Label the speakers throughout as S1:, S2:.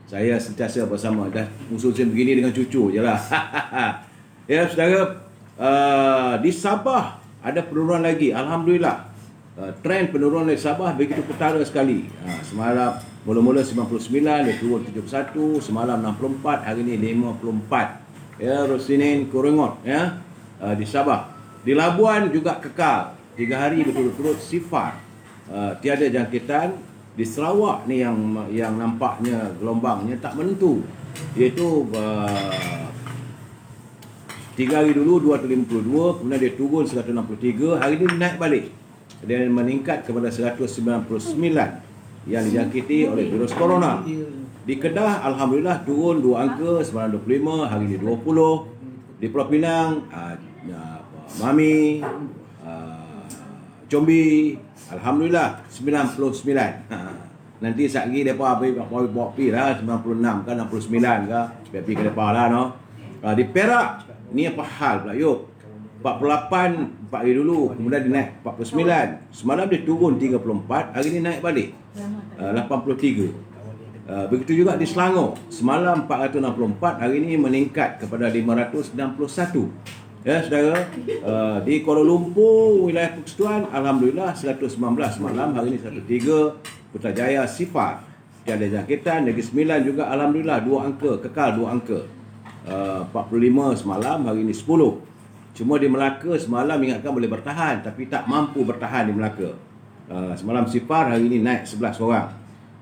S1: Saya sentiasa bersama, dah musim begini dengan cucu je lah. Ya saudara, di Sabah ada penurunan lagi, Alhamdulillah. Trend penurunan di Sabah begitu ketara sekali. Semalam mula-mula 99, dia turun 71, semalam 64, hari ini 54. Ya, Rosinin Korengot ya, di Sabah. Di Labuan juga kekal 3 hari berturut-turut sifar, tiada jangkitan. Di Sarawak ni yang nampaknya gelombangnya tak menentu, iaitu 3 hari dulu 252, kemudian dia turun 163, hari ini naik balik dan meningkat kepada 199 yang dijangkiti oleh virus corona. Di Kedah Alhamdulillah turun 2 angka, semalam 25, hari ini 20. Di Pulau Pinang, Mami, Combi, Alhamdulillah 99. Nanti sekali mereka bawa pi lah 96 ke 69 ke, supaya pergi ke depan lah no. Di Perak ni apa hal pula yuk? 48 4 hari dulu, kemudian dia naik 49. Semalam dia turun 34, hari ni naik balik 83. Begitu juga di Selangor, semalam 464, hari ini meningkat kepada 561. Ya saudara, di Kuala Lumpur wilayah Persekutuan Alhamdulillah 119 malam, hari ini 103. Putrajaya sifar, tiada jangkitan. Negeri Sembilan juga Alhamdulillah 2 angka, kekal 2 angka. 45 semalam, hari ini 10. Cuma di Melaka semalam ingatkan boleh bertahan, tapi tak mampu bertahan di Melaka. Semalam sifar, hari ini naik 11 orang.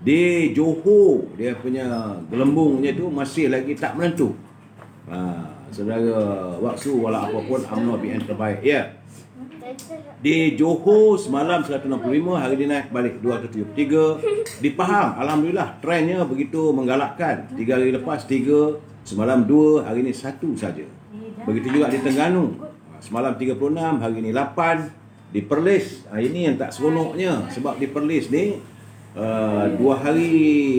S1: Di Johor, dia punya gelembungnya tu masih lagi tak menentu. Saudara, waktu walau apapun UMNO BN terbaik. Ya. Di Johor semalam 165, hari ini naik balik 273. Di Pahang Alhamdulillah trendnya begitu menggalakkan. 3 hari lepas 3, semalam 2, hari ini 1 saja. Begitu juga di Terengganu, semalam 36, hari ini 8. Di Perlis, ini yang tak seronoknya, sebab di Perlis ni 2 hari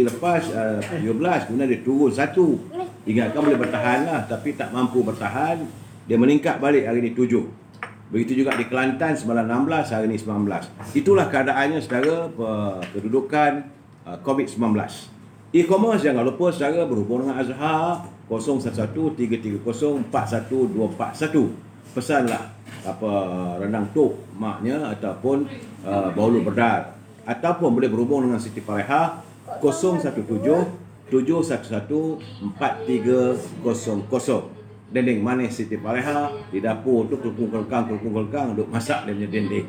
S1: lepas 17, kemudian dia turun 1. Ingatkan boleh bertahan lah, tapi tak mampu bertahan. Dia meningkat balik, hari ini 7. Begitu juga di Kelantan semalam 16, hari ini 19. Itulah keadaannya saudara, kedudukan COVID-19. E-commerce jangan lupa saudara berhubung dengan Azhar 011330411241. Pesanlah apa rendang tok maknya ataupun baulu berdar, ataupun boleh berhubung dengan Siti Fareha 017-711-4300. Dendeng manis Siti Fareha di dapur tu kelkung-kelkang duk masak dia punya dendeng.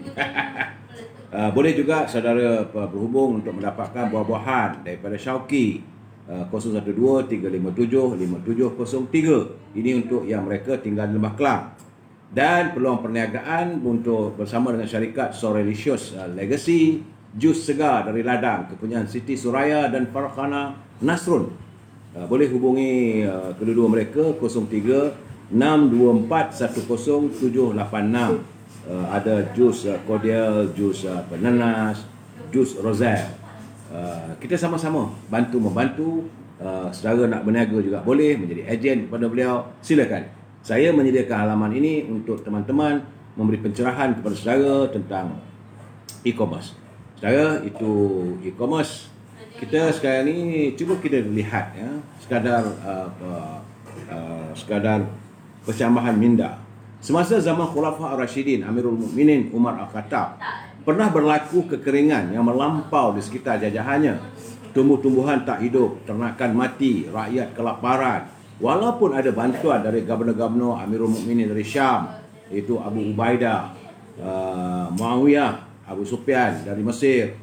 S1: Boleh juga saudara berhubung untuk mendapatkan buah-buahan daripada Syauqi 012-357-5703. Ini untuk yang mereka tinggal di Lembah Kelang. Dan peluang perniagaan untuk bersama dengan syarikat Sorelicious Legacy, jus segar dari ladang kepunyaan Siti Suraya dan Farhana Nasrun. Boleh hubungi kedua-dua mereka 03-624-10786. Ada jus cordial, jus nanas, jus roselle. Kita sama-sama bantu-membantu. Saudara nak berniaga juga boleh menjadi ejen kepada beliau, silakan. Saya menyediakan halaman ini untuk teman-teman memberi pencerahan kepada saudara tentang e-commerce. Saudara, itu e-commerce. Kita sekarang ni cuba kita lihat ya, sekadar percambahan minda. Semasa zaman Khulafa Ar-Rasyidin, Amirul Mukminin Umar Al-Khattab, pernah berlaku kekeringan yang melampau di sekitar jajahannya. Tumbuh-tumbuhan tak hidup, ternakan mati, rakyat kelaparan. Walaupun ada bantuan dari gubernur-gubernur Amirul Mukminin dari Syam, iaitu Abu Ubaidah, Muawiyah, Abu Sufyan dari Mesir,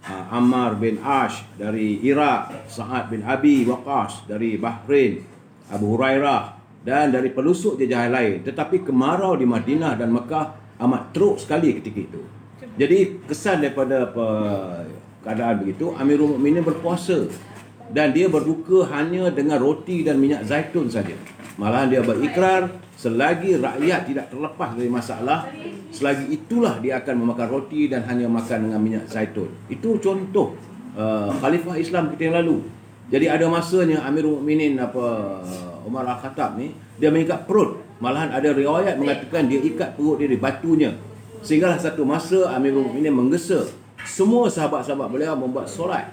S1: Ammar bin Ash dari Iraq, Sa'ad bin Abi Waqqas dari Bahrain, Abu Hurairah, dan dari pelusuk jajahan lain. Tetapi kemarau di Madinah dan Mekah amat teruk sekali ketika itu. Jadi kesan daripada keadaan begitu, Amirul Mukminin berpuasa dan dia berbuka hanya dengan roti dan minyak zaitun saja. Malahan dia berikrar, selagi rakyat tidak terlepas dari masalah, selagi itulah dia akan memakan roti dan hanya makan dengan minyak zaitun. Itu contoh Khalifah Islam kita yang lalu. Jadi ada masanya Amirul Mukminin Umar Al-Khattab ni, dia mengikat perut. Malahan ada riwayat mengatakan dia ikat perut dia di batunya. Sehinggalah satu masa Amirul Mukminin menggesa semua sahabat-sahabat beliau membuat solat,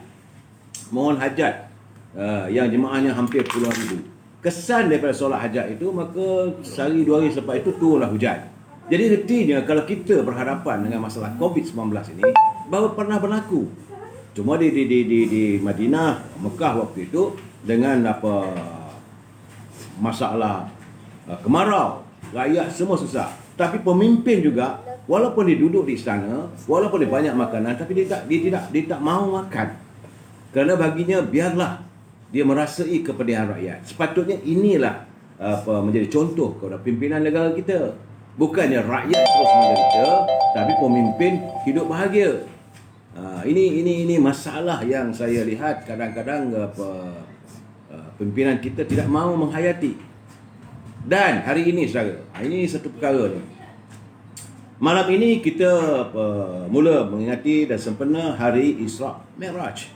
S1: mohon hajat yang jemaahnya hampir puluhan ribu. Kesan daripada solat hajat itu, maka sehari 2 hari selepas itu turunlah hujan. Jadi artinya kalau kita berhadapan dengan masalah COVID-19 ini, baru pernah berlaku. Cuma di Madinah, Mekah waktu itu dengan masalah kemarau, rakyat semua susah. Tapi pemimpin juga, walaupun dia duduk di istana, walaupun dia banyak makanan, tapi dia tak mahu makan. Kerana baginya biarlah dia merasai kepedihan rakyat. Sepatutnya inilah menjadi contoh kepada pimpinan negara kita. Bukannya rakyat terus menderita, tapi pemimpin hidup bahagia. Ini masalah yang saya lihat kadang-kadang pimpinan kita tidak mahu menghayati. Dan hari ini saudara, ini satu perkara ni. Malam ini kita mula mengingati dan sempena hari Isra' Mi'raj.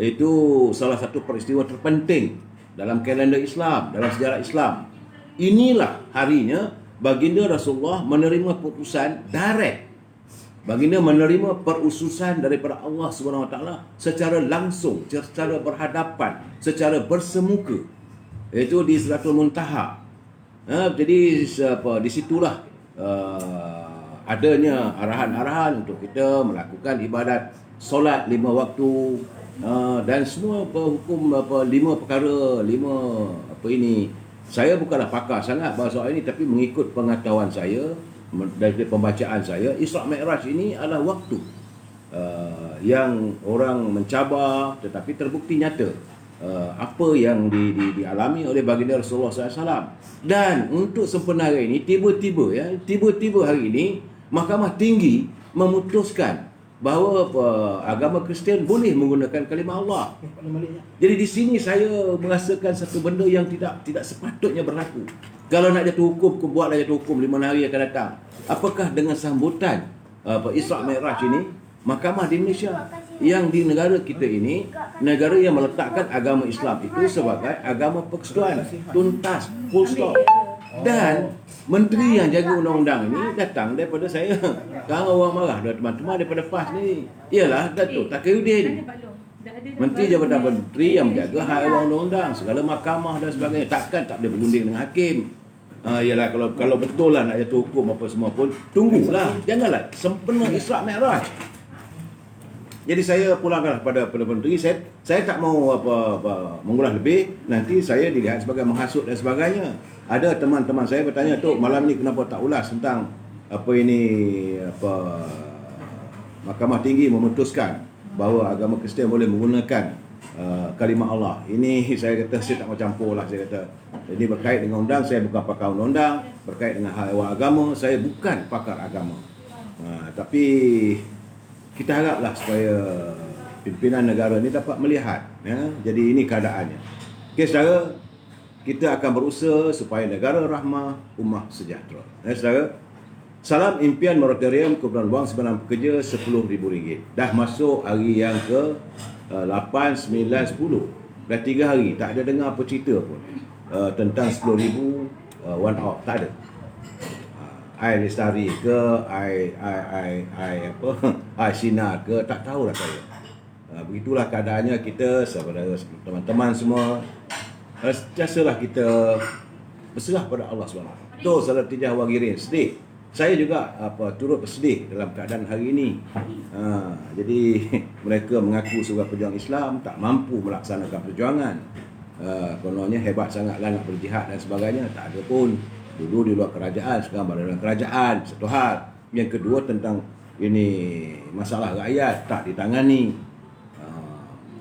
S1: Itu salah satu peristiwa terpenting dalam kalender Islam, dalam sejarah Islam. Inilah harinya baginda Rasulullah menerima putusan direct. Baginda menerima perususan daripada Allah SWT secara langsung, secara berhadapan, secara bersemuka. Itu di Sidratul Muntaha. Jadi disitulah adanya arahan-arahan untuk kita melakukan ibadat solat 5 waktu, dan semua hukum 5 perkara, 5 ini. Saya bukanlah pakar sangat bahasa ini, tapi mengikut pengetahuan saya dari pembacaan saya, Isra' Mi'raj ini adalah waktu yang orang mencabar tetapi terbukti nyata apa yang dialami oleh baginda Rasulullah SAW. Dan untuk sempena hari ini, tiba-tiba hari ini Mahkamah Tinggi memutuskan bahawa agama Kristian boleh menggunakan kalimah Allah. Jadi di sini saya merasakan satu benda yang tidak sepatutnya berlaku. Kalau nak jatuh hukum, buatlah jatuh hukum 5 hari akan datang. Apakah dengan sambutan Isra' Mi'raj ini, Mahkamah di Malaysia, yang di negara kita ini, negara yang meletakkan agama Islam itu sebagai agama persekutuan, tuntas, full stop. Dan menteri yang jaga undang-undang ini datang daripada saya. Kalau orang marah teman-teman daripada PAS ni, ialah Datuk Taqiyuddin, Menteri Jabatan Menteri yang menjaga hak orang undang-undang, segala mahkamah dan sebagainya. Takkan tak boleh berunding dengan hakim. Ialah kalau betul lah nak jatuh hukum apa semua pun, tunggulah, janganlah sempena Isra' Mi'raj. Jadi saya pulangkan kepada menteri, saya tak mahu mengulas lebih, nanti saya dilihat sebagai menghasut dan sebagainya. Ada teman-teman saya bertanya, Tok, malam ni kenapa tak ulas tentang Mahkamah Tinggi memutuskan bahawa agama Kristian boleh menggunakan kalimah Allah. Ini saya kata saya tak mau campur lah. Saya kata ini berkait dengan undang, saya bukan pakar undang-undang. Berkait dengan hal agama, saya bukan pakar agama. Tapi kita haraplah supaya pimpinan negara ini dapat melihat, jadi ini keadaannya. Okey saudara, kita akan berusaha supaya negara rahmah, ummah sejahtera. Saudara, salam impian moratorium kumpulan wang simpanan pekerja RM10,000. Dah masuk hari yang ke 8, 9, 10. Dah 3 hari tak ada dengar apa cerita pun tentang RM10,000 one off, tak ada. I Lestari ke, I Sinar ke, tak tahulah saya. Begitulah keadaannya kita, saudara teman-teman semua. Sentiasalah kita berserah pada Allah SWT. Tu salah Tijah Wagirin sedih. Saya juga turut bersedih dalam keadaan hari ini. Jadi mereka mengaku sebagai pejuang Islam tak mampu melaksanakan perjuangan. Kononnya hebat sangatlah nak berjihad dan sebagainya, tak ada pun. Dulu di luar kerajaan, sekarang berada dalam kerajaan, satu hal. Yang kedua tentang ini masalah rakyat tak ditangani.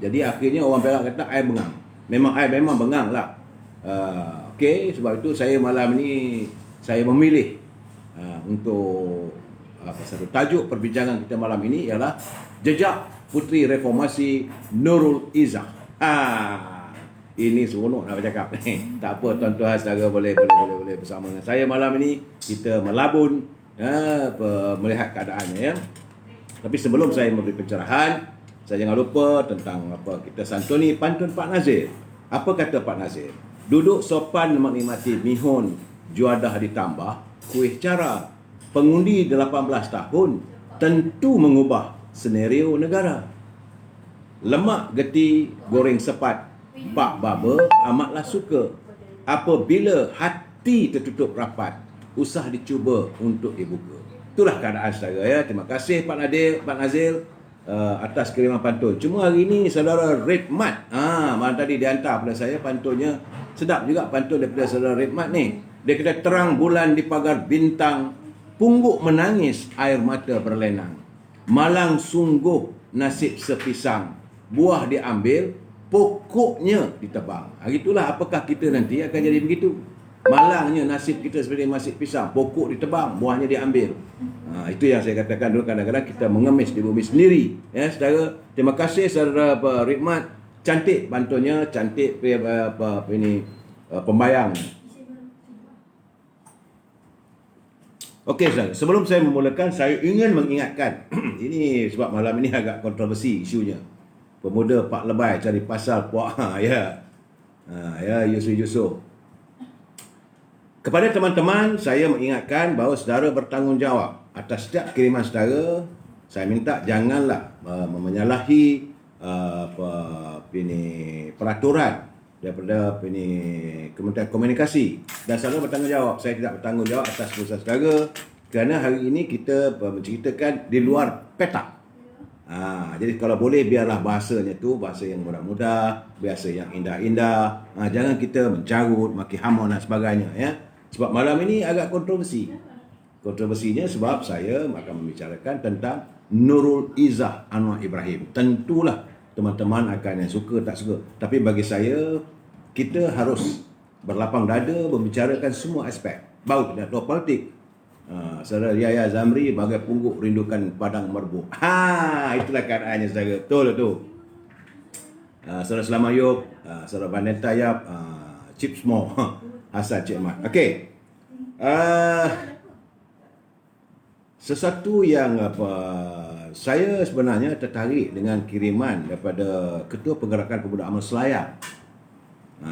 S1: Jadi akhirnya orang Perak kata I bengang. Memang bengang lah. Okey, sebab itu saya malam ni saya memilih untuk satu tajuk perbincangan kita malam ini ialah Jejak Puteri Reformasi Nurul Izzah. Ini seronok nak bercakap. Tak apa tuan-tuan saudara, boleh bersama dengan saya malam ini. Kita melabun melihat keadaannya, ya. Tapi sebelum saya memberi pencerahan, saya jangan lupa tentang kita santuni pantun Pak Nazir. Apa kata Pak Nazir? Duduk sopan menikmati mihun, juadah ditambah kuih cara. Pengundi 18 tahun tentu mengubah senario negara. Lemak geti goreng sepat, Pak Baba amatlah suka apabila hati tertutup rapat, usah dicuba untuk dibuka. Itulah keadaan saudara ya. Terima kasih Pak Nazil atas kiriman pantun. Cuma hari ini saudara Redmat, malam tadi dia hantar pada saya pantunnya. Sedap juga pantun daripada saudara Redmat ni. Dia kata terang bulan di pagar bintang, pungguk menangis air mata berlenang. Malang sungguh nasib sepisang, buah diambil, pokoknya ditebang. Itulah apakah kita nanti akan jadi begitu. Malangnya nasib kita seperti nasib pisang, pokok ditebang, buahnya diambil. Itu yang saya katakan dulu, kadang-kadang kita mengemis di bumi sendiri. Ya, saudara. Terima kasih saudara Rikmat. Cantik pantunnya, cantik pembayang. Okey saudara, sebelum saya memulakan, saya ingin mengingatkan ini sebab malam ini agak kontroversi isunya. Pemuda Pak Lebay cari pasal puak Yusuf. Kepada teman-teman, saya mengingatkan bahawa saudara bertanggungjawab atas setiap kiriman saudara. Saya minta janganlah menyalahi peraturan daripada Kementerian Komunikasi, dan saudara bertanggungjawab. Saya tidak bertanggungjawab atas keputusan saudara kerana hari ini kita menceritakan di luar petak. Jadi kalau boleh biarlah bahasanya tu bahasa yang mudah-mudah, bahasa yang indah-indah. Jangan kita mencarut, maki hamun dan sebagainya ya. Sebab malam ini agak kontroversi. Kontroversinya sebab saya akan membicarakan tentang Nurul Izzah Anwar Ibrahim. Tentulah teman-teman akan yang suka tak suka, tapi bagi saya kita harus berlapang dada membicarakan semua aspek. Baru tidak tahu politik. Saudara Yahya Zamri bagai pungguk rindukan padang merbuk. Itulah keadaannya saudara. Betul tu. Saudara Selamat Yop, saudara Vanessa Yap, Chips Mo, Hasan Cik Mat. Okey. Sesuatu yang saya sebenarnya tertarik dengan kiriman daripada Ketua Pergerakan Pemuda UMNO Selayang.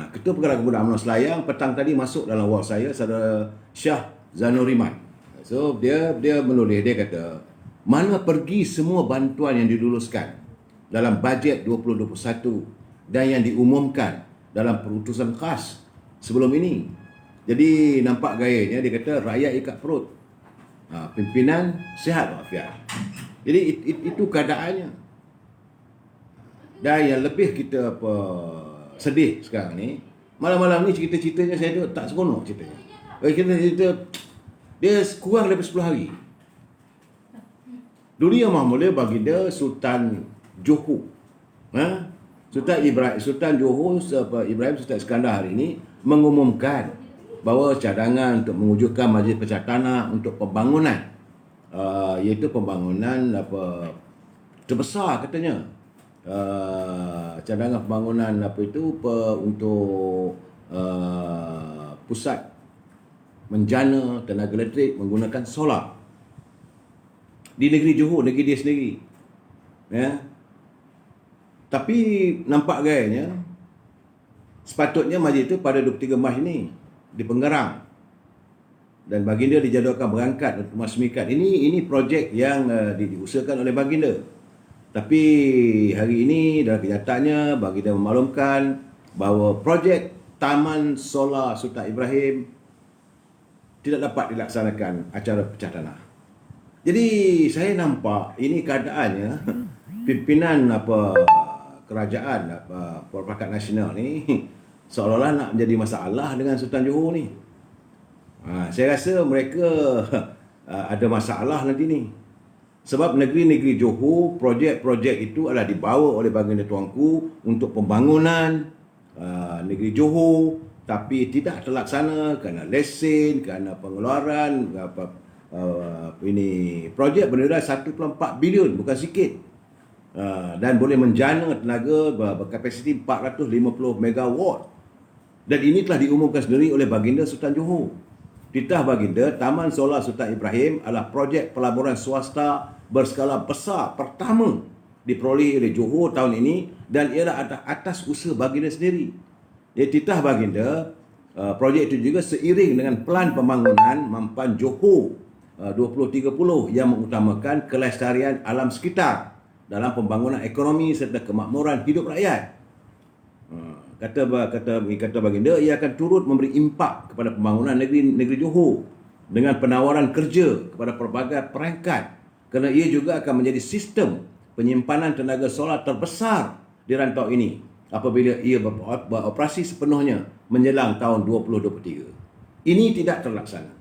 S1: Ketua Pergerakan Pemuda UMNO Selayang petang tadi masuk dalam wall saya, saudara Syah Zanuriman. So dia menulis, dia kata, mana pergi semua bantuan yang diluluskan dalam bajet 2021 dan yang diumumkan dalam perutusan khas sebelum ini. Jadi nampak gayanya, dia kata rakyat ikat perut, pimpinan sihat walafiat. Jadi itu keadaannya. Dan yang lebih kita sedih sekarang ni, malam-malam ni cerita-ceritanya saya tu tak seronok ceritanya. Kita cerita dia kurang daripada 10 hari. Dulu yang mula baginda Sultan Johor, Sultan Johor Ibrahim Sultan Iskandar hari ini mengumumkan bahawa cadangan untuk mewujudkan majlis pecah tanah untuk pembangunan, iaitu pembangunan terbesar katanya, cadangan pembangunan untuk pusat menjana tenaga elektrik menggunakan solar di negeri Johor, negeri dia sendiri. Ya. Tapi nampak gayanya sepatutnya majlis itu pada 23 Mac ini di Pengerang, dan baginda dijadualkan berangkat untuk meresmikan. Ini projek yang diusahakan oleh baginda. Tapi hari ini dalam kenyataannya baginda memaklumkan bahawa projek Taman Solar Sultan Ibrahim tidak dapat dilaksanakan acara pecah tanah. Jadi saya nampak ini keadaannya pimpinan kerajaan Perpakat Nasional ni seolah-olah nak menjadi masalah dengan Sultan Johor ni. Saya rasa mereka ada masalah nanti ni. Sebab negeri-negeri Johor, projek-projek itu adalah dibawa oleh baginda tuanku untuk pembangunan negeri Johor, tapi tidak terlaksana kerana lesen, kerana pengeluaran projek bernilai 1.4 bilion, bukan sikit. Dan boleh menjana tenaga berkapasiti 450 megawatt. Dan ini telah diumumkan sendiri oleh baginda Sultan Johor. Titah baginda, Taman Solar Sultan Ibrahim adalah projek pelaburan swasta berskala besar pertama diperolehi oleh Johor tahun ini, dan ialah atas usaha baginda sendiri. Titah baginda, projek itu juga seiring dengan pelan pembangunan Mampan Johor 2030 yang mengutamakan kelestarian alam sekitar dalam pembangunan ekonomi serta kemakmuran hidup rakyat. kata baginda, ia akan turut memberi impak kepada pembangunan negeri Johor dengan penawaran kerja kepada pelbagai perangkat, kerana ia juga akan menjadi sistem penyimpanan tenaga solar terbesar di rantau ini apabila ia beroperasi sepenuhnya menjelang tahun 2023. Ini tidak terlaksana.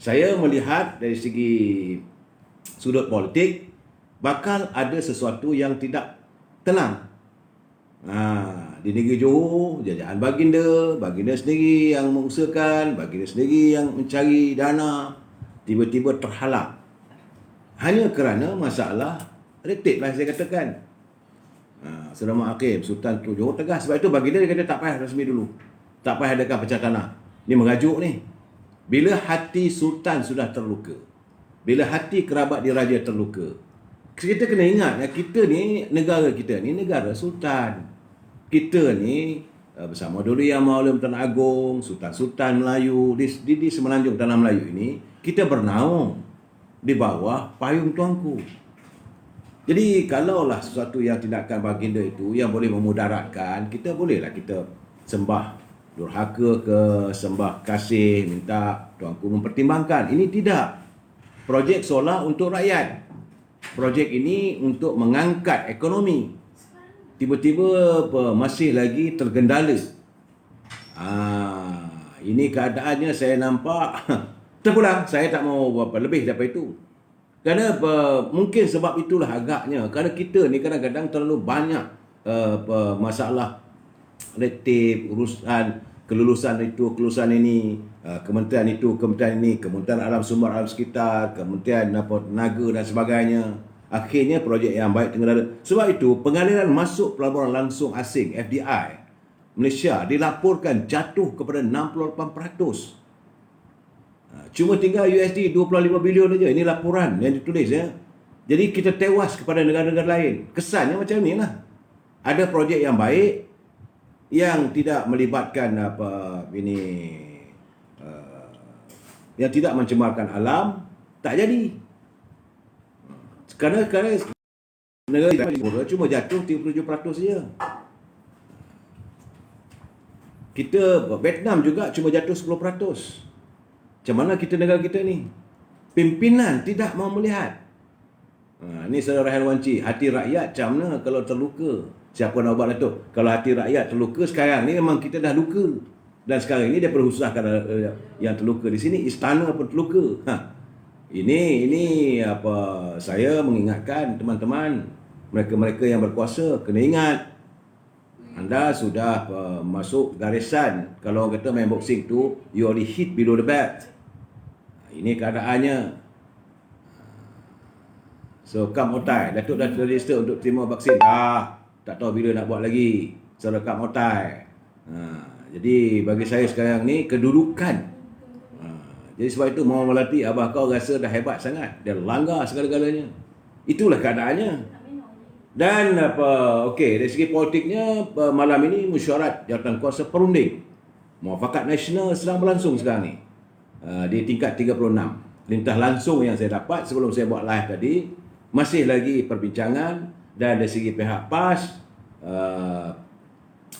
S1: Saya melihat dari segi sudut politik bakal ada sesuatu yang tidak tenang. Di negeri Johor, jajahan baginda sendiri yang mengusahakan, baginda sendiri yang mencari dana, tiba-tiba terhalang. Hanya kerana masalah retik lah saya katakan. Saudara Mak Hakim, Sultan Johor tegas. Sebab itu baginda dia kata tak payah rasmi dulu. Tak payah adakan pecah tanah. Ini mengajuk ni. Bila hati Sultan sudah terluka, bila hati kerabat diraja terluka, kita kena ingat, kita ni, negara kita ni negara Sultan. Kita ni bersama Duli Yang Maulana Tan Agong, Sultan-Sultan Melayu di Semenanjung Tanah Melayu ini, kita bernaung di bawah payung tuanku. Jadi kalaulah sesuatu yang tindakan baginda itu yang boleh memudaratkan, kita bolehlah kita sembah durhaka ke, sembah kasih, minta tuanku mempertimbangkan. Ini tidak. Projek solar untuk rakyat. Projek ini untuk mengangkat ekonomi. Tiba-tiba masih lagi tergendala. Ini keadaannya saya nampak terpulang. Saya tak mau apa lebih daripada itu. Kerana mungkin sebab itulah agaknya, kerana kita ni kadang-kadang terlalu banyak masalah red tape, urusan kelulusan itu, kelulusan ini, kementerian itu, kementerian ini, Kementerian Alam Sumber Alam Sekitar, Kementerian Tenaga dan sebagainya. Akhirnya projek yang baik tergendala. Sebab itu pengaliran masuk pelaburan langsung asing FDI Malaysia dilaporkan jatuh kepada 68%. Cuma tinggal USD 25 bilion saja. Ini laporan yang ditulis ya. Jadi kita tewas kepada negara-negara lain. Kesannya macam ni lah. Ada projek yang baik yang tidak melibatkan yang tidak mencemarkan alam, tak jadi. Kerana negara cuma jatuh 37% saja. Kita Vietnam juga cuma jatuh 10%. Macam mana negara kita ni? Pimpinan tidak mau melihat. Ni saudara Helwanci, hati rakyat macam mana kalau terluka? Siapa nak buat tu? Kalau hati rakyat terluka sekarang ni memang kita dah luka. Dan sekarang ni dia perusahkan yang terluka di sini, istana pun terluka. Ini saya mengingatkan teman-teman, mereka-mereka yang berkuasa kena ingat. Anda sudah masuk garisan. Kalau orang kata main boxing tu, you already hit below the belt. Ini keadaannya. So, Kam Otai, Datuk dah register untuk terima vaksin. Tak tahu bila nak buat lagi. Saudara Kam Otai. Jadi, bagi saya sekarang ni, kedudukan. Jadi sebab itu Muhammad Melati, abah kau rasa dah hebat sangat. Dia langgar segala-galanya. Itulah keadaannya. Dan dari segi politiknya, malam ini mesyuarat jawatankuasa perunding Muafakat Nasional sedang berlangsung sekarang ni. Di tingkat 36. Lintah langsung yang saya dapat sebelum saya buat live tadi, masih lagi perbincangan, dan dari segi pihak PAS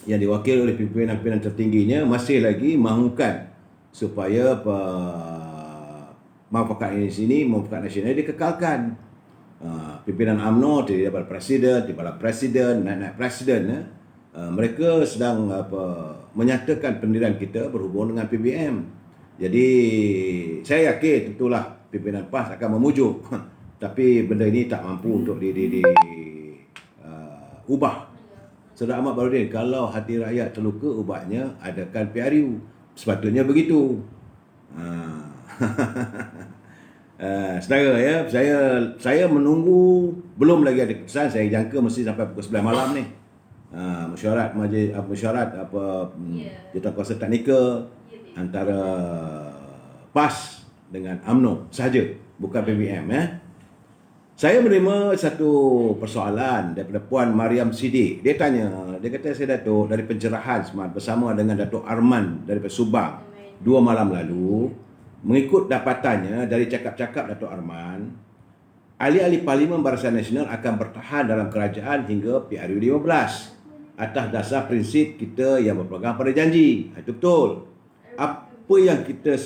S1: yang diwakili oleh pimpinan-pimpinan tertingginya masih lagi mahukan supaya Muafakat Nasional dikekalkan. Pimpinan UMNO terdiri daripada presiden, naib presiden, mereka sedang menyatakan pendirian kita berhubung dengan PBM. Jadi saya yakin tentulah pimpinan PAS akan memujuk, tapi benda ini tak mampu untuk ubah. Saudara Ahmad Barudin, kalau hati rakyat terluka, ubahnya adakan PRU. Sepatutnya begitu. Saudara ya, saya menunggu, belum lagi ada keputusan. Saya jangka mesti sampai pukul 9 malam ni. Mesyuarat jawatankuasa teknikal antara PAS dengan UMNO sahaja, bukan PBM ya. Saya menerima satu persoalan daripada Puan Mariam Siddiq. Dia kata, saya Datuk dari pencerahan bersama dengan Datuk Arman daripada Subang 2 malam lalu. Mengikut dapatannya dari cakap-cakap Datuk Arman, ahli-ahli Parlimen Barisan Nasional akan bertahan dalam kerajaan hingga PRU 15. atas dasar prinsip kita yang berpegang pada janji. Itu betul. Apa yang kita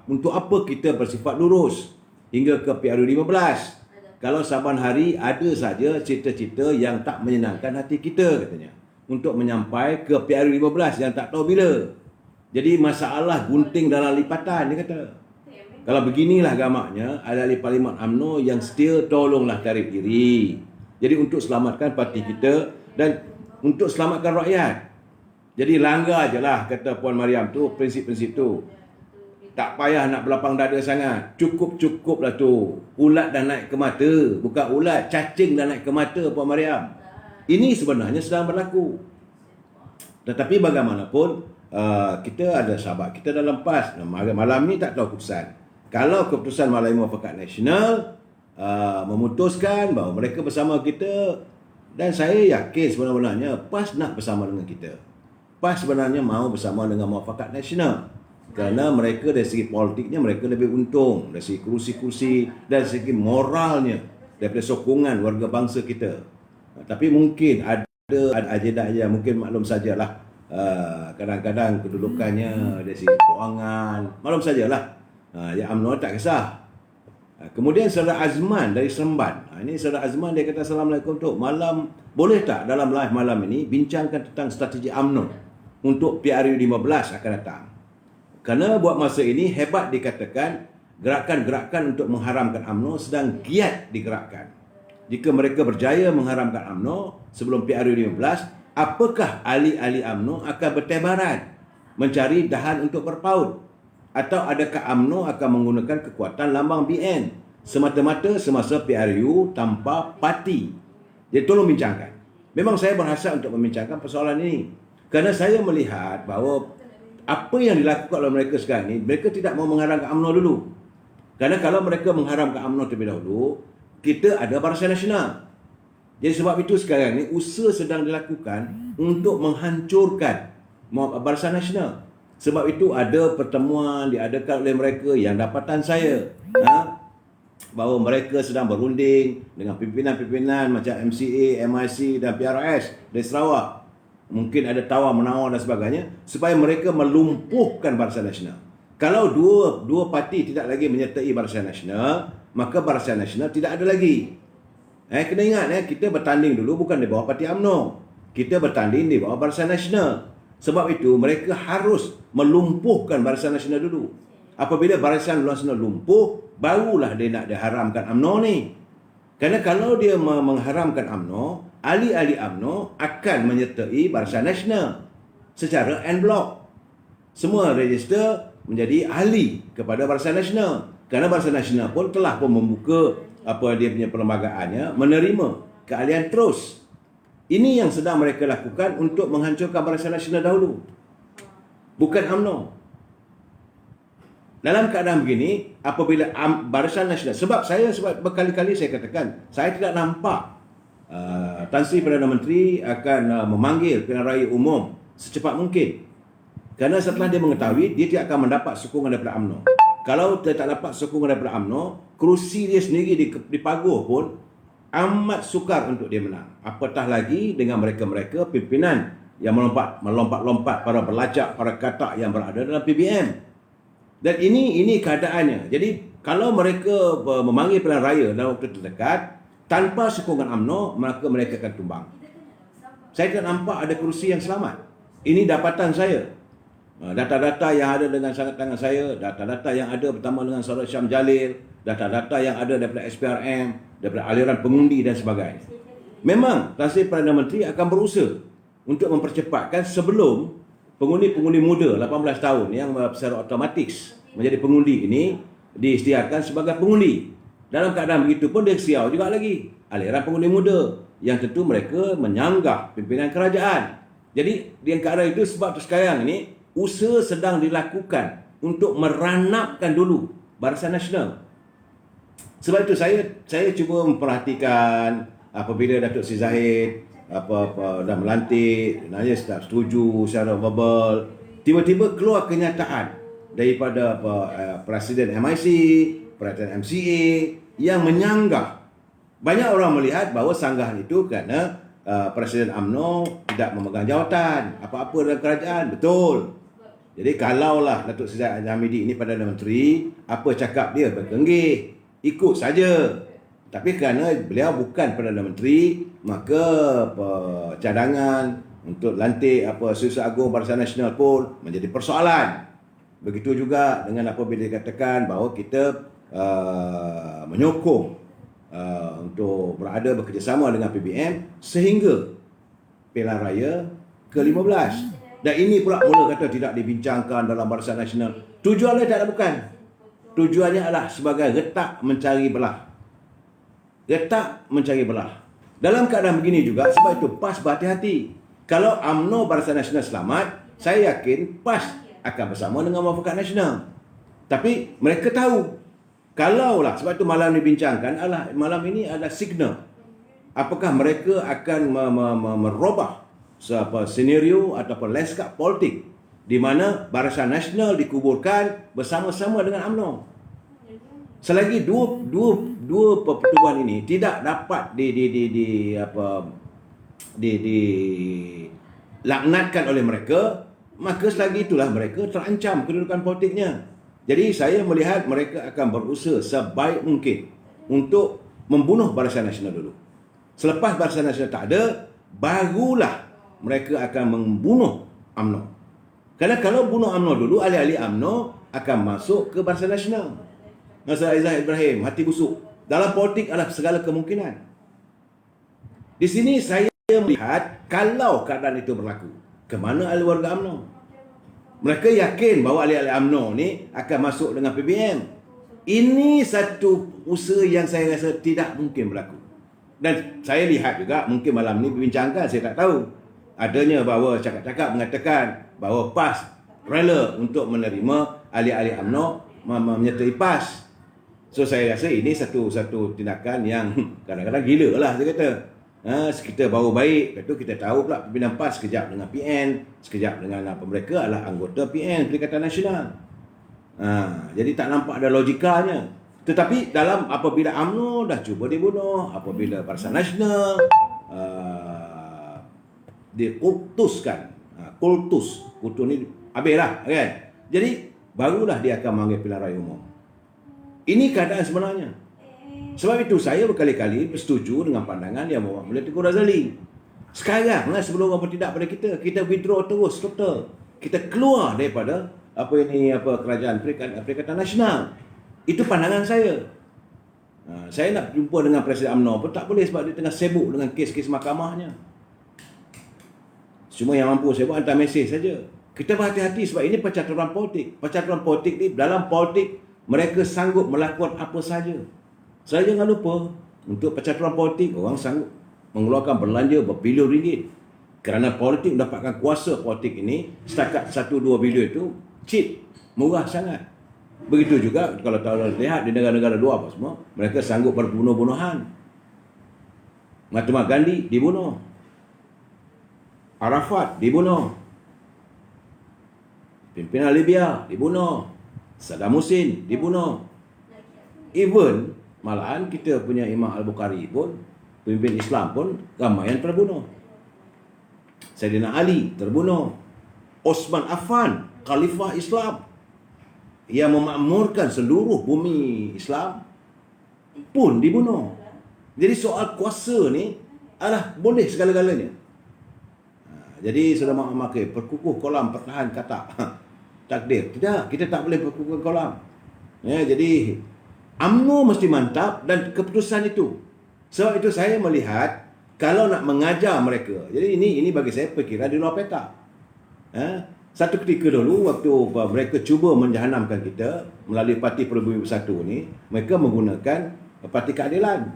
S1: untuk apa kita bersifat lurus hingga ke PRU15? Kalau saban hari ada saja cita-cita yang tak menyenangkan hati kita katanya. Untuk menyampai ke PRU15 yang tak tahu bila. Jadi masalah gunting dalam lipatan dia kata. Kalau beginilah gamaknya, ahli Parlimen UMNO yang setia tolonglah tarik diri. Jadi untuk selamatkan parti kita dan untuk selamatkan rakyat. Jadi langgar je lah kata Puan Mariam tu prinsip-prinsip tu. Tak payah nak berlapang dada sangat. Cukup-cukuplah tu. Ulat dah naik ke mata. Bukan ulat, cacing dah naik ke mata Puan Mariam. Ini sebenarnya sedang berlaku. Tetapi bagaimanapun, kita ada sahabat kita dalam PAS. Malam ni tak tahu keputusan. Kalau keputusan Malai Muafakat Nasional memutuskan bahawa mereka bersama kita, dan saya yakin sebenarnya PAS nak bersama dengan kita. PAS sebenarnya mahu bersama dengan Muafakat Nasional. Kerana mereka dari segi politiknya mereka lebih untung, dari segi kursi-kursi, dari segi moralnya, daripada sokongan warga bangsa kita. Tapi mungkin ada agenda mungkin maklum sajalah, kadang-kadang kedudukannya dari segi kewangan, maklum sajalah. Yang UMNO tak kisah. Kemudian Saudara Azman dari Seremban. Ini Saudara Azman dia kata, Assalamualaikum Tok. Malam, boleh tak dalam live malam ini bincangkan tentang strategi UMNO untuk PRU15 akan datang? Kerana buat masa ini hebat dikatakan gerakan-gerakan untuk mengharamkan UMNO sedang giat digerakkan. Jika mereka berjaya mengharamkan UMNO sebelum PRU15, apakah ahli-ahli UMNO akan bertebaran mencari dahan untuk berpaut? Atau adakah UMNO akan menggunakan kekuatan lambang BN semata-mata semasa PRU tanpa parti? Jadi tolong bincangkan. Memang saya berhasrat untuk membincangkan persoalan ini. Kerana saya melihat bahawa apa yang dilakukan oleh mereka sekarang ni, mereka tidak mau mengharamkan UMNO dulu. Kerana kalau mereka mengharamkan UMNO terlebih dahulu, kita ada Barisan Nasional. Jadi sebab itu sekarang ni usaha sedang dilakukan untuk menghancurkan Barisan Nasional. Sebab itu ada pertemuan diadakan oleh mereka yang dapatan saya, bahawa mereka sedang berunding dengan pimpinan-pimpinan macam MCA, MIC dan PRS dari Sarawak. Mungkin ada tawar-menawar dan sebagainya supaya mereka melumpuhkan Barisan Nasional. Kalau dua parti tidak lagi menyertai Barisan Nasional, maka Barisan Nasional tidak ada lagi. Kena ingat, kita bertanding dulu bukan di bawah parti UMNO. Kita bertanding di bawah Barisan Nasional. Sebab itu mereka harus melumpuhkan Barisan Nasional dulu. Apabila Barisan Nasional lumpuh, barulah dia nak diharamkan UMNO ni. Kerana kalau dia mengharamkan UMNO, ahli-ahli UMNO akan menyertai Barisan Nasional secara en blok. Semua register menjadi ahli kepada Barisan Nasional. Kerana Barisan Nasional pun telah membuka dia punya perlembagaannya, menerima keahlian terus. Ini yang sedang mereka lakukan untuk menghancurkan Barisan Nasional dahulu. Bukan UMNO. Dalam keadaan begini, apabila Barisan Nasional, sebab berkali-kali saya katakan, saya tidak nampak Tan Sri Perdana Menteri akan memanggil pilihan raya umum secepat mungkin. Kerana setelah dia mengetahui, dia tidak akan mendapat sokongan daripada UMNO. Kalau dia tak dapat sokongan daripada UMNO, kerusi dia sendiri di Paguh pun amat sukar untuk dia menang. Apatah lagi dengan mereka-mereka pimpinan yang melompat-lompat para belacak, para katak yang berada dalam PBM. Dan ini keadaannya. Jadi kalau mereka memanggil pilihan raya dalam waktu terdekat tanpa sokongan UMNO, maka mereka akan tumbang. Saya tidak nampak ada kerusi yang selamat. Ini dapatan saya. Data-data yang ada dengan sangat tangan saya, data-data yang ada bersama dengan Saudara Syam Jalil, data-data yang ada daripada SPRM, daripada aliran pengundi dan sebagainya. Memang Tan Sri Perdana Menteri akan berusaha untuk mempercepatkan sebelum pengundi-pengundi muda 18 tahun yang secara otomatis menjadi pengundi ini disediakan sebagai pengundi. Dalam keadaan begitu pun dia siau juga lagi aliran pengundi muda yang tentu mereka menyanggah pimpinan kerajaan. Jadi di antara itu sebab sekarang ini usaha sedang dilakukan untuk meranapkan dulu Barisan Nasional. Sebab itu saya cuba memperhatikan apabila Datuk Seri Zahid dah melantik, nanya tak setuju secara verbal, tiba-tiba keluar kenyataan daripada Presiden MIC, Presiden MCA yang menyanggah. Banyak orang melihat bahawa sanggahan itu kerana Presiden UMNO tidak memegang jawatan apa-apa dalam kerajaan. Betul. Jadi kalaulah Datuk Seri Zahid Hamidi ini Perdana Menteri, apa cakap dia berkenggih, ikut saja. Tapi kerana beliau bukan Perdana Menteri, maka cadangan untuk lantik Setiausaha Agung Barisan Nasional pun menjadi persoalan. Begitu juga dengan apabila dikatakan bahawa kita menyokong untuk berada bekerjasama dengan PBM sehingga pilihan raya ke-15. Dan ini pula mula kata tidak dibincangkan dalam Barisan Nasional. Tujuannya tak ada bukan. Tujuannya adalah sebagai retak mencari belah. Retak mencari belah. Dalam keadaan begini juga, sebab itu PAS berhati-hati. Kalau UMNO Barisan Nasional selamat, saya yakin PAS akan bersama dengan Muafakat Nasional. Tapi mereka tahu, kalaulah, sebab itu malam dibincangkan, malam ini adalah signal. Apakah mereka akan merubah senario ataupun lanskap politik di mana Barisan Nasional dikuburkan bersama-sama dengan UMNO. Selagi dua pertubuhan ini tidak dapat dilaknatkan oleh mereka, maka selagi itulah mereka terancam kedudukan politiknya. Jadi saya melihat mereka akan berusaha sebaik mungkin untuk membunuh Barisan Nasional dulu. Selepas Barisan Nasional tak ada, barulah mereka akan membunuh UMNO. Kerana kalau bunuh UMNO dulu, ahli-ahli UMNO akan masuk ke Barisan Nasional. Masa Zahid Ibrahim, hati busuk. Dalam politik adalah segala kemungkinan. Di sini saya melihat kalau keadaan itu berlaku, ke mana ahli warga UMNO? Mereka yakin bahawa ahli-ahli UMNO ni akan masuk dengan PBM. Ini satu usaha yang saya rasa tidak mungkin berlaku. Dan saya lihat juga, mungkin malam ni berbincangkan, saya tak tahu. Adanya bahawa cakap-cakap mengatakan bahawa PAS rela untuk menerima ahli-ahli UMNO menyertai PAS. So saya rasa ini satu tindakan yang kadang-kadang gila lah saya kata. Kita baru baik, lepas tu kita tahu pula pimpinan PAS sekejap dengan PN, sekejap dengan mereka adalah anggota PN, Perikatan Nasional. Jadi tak nampak ada logikanya. Tetapi dalam apabila UMNO dah cuba dibunuh, apabila Barisan Nasional dikultuskan, kultus ni habislah kan. Jadi barulah dia akan memanggil pilihan raya umum. Ini keadaan sebenarnya. Sebab itu saya berkali-kali bersetuju dengan pandangan yang Muhammad Mulya Tengku Razali. Sekarang sebelum apa tidak pada kita withdraw terus total. Kita keluar daripada kerajaan Perikatan Nasional. Itu pandangan saya. Saya nak jumpa dengan Presiden UMNO pun tak boleh sebab dia tengah sibuk dengan kes-kes mahkamahnya. Cuma yang mampu saya buat hantar mesej saja. Kita berhati-hati sebab ini percaturan politik. Percaturan politik ni, dalam politik mereka sanggup melakukan apa saja. Saya jangan lupa, untuk percaturan politik orang sanggup mengeluarkan belanja berbilion ringgit. Kerana politik mendapatkan kuasa politik ini, setakat 1-2 bilion itu cheap, murah sangat. Begitu juga kalau tahu lihat di negara-negara luar apa semua, mereka sanggup berbunuh-bunuhan. Mahatma Gandhi dibunuh. Arafat dibunuh. Pimpinan Libya dibunuh. Saddam Hussein dibunuh. Even malahan kita punya Imam Al-Bukhari pun, pemimpin Islam pun ramai yang terbunuh. Sayyidina Ali terbunuh. Osman Affan, Khalifah Islam yang memakmurkan seluruh bumi Islam pun dibunuh. Jadi soal kuasa ni adalah boleh segala-galanya. Jadi sudah memakai perkukuh kolam pertahan kata takdir. Tidak, kita tak boleh perkukuh kolam. Jadi UMNO mesti mantap dan keputusan itu. Sebab itu saya melihat kalau nak mengajar mereka. Jadi ini bagi saya perkiraan di luar peta. Satu ketika dulu waktu mereka cuba menjahanamkan kita melalui Parti Peribumi Bersatu ni, mereka menggunakan Parti Keadilan.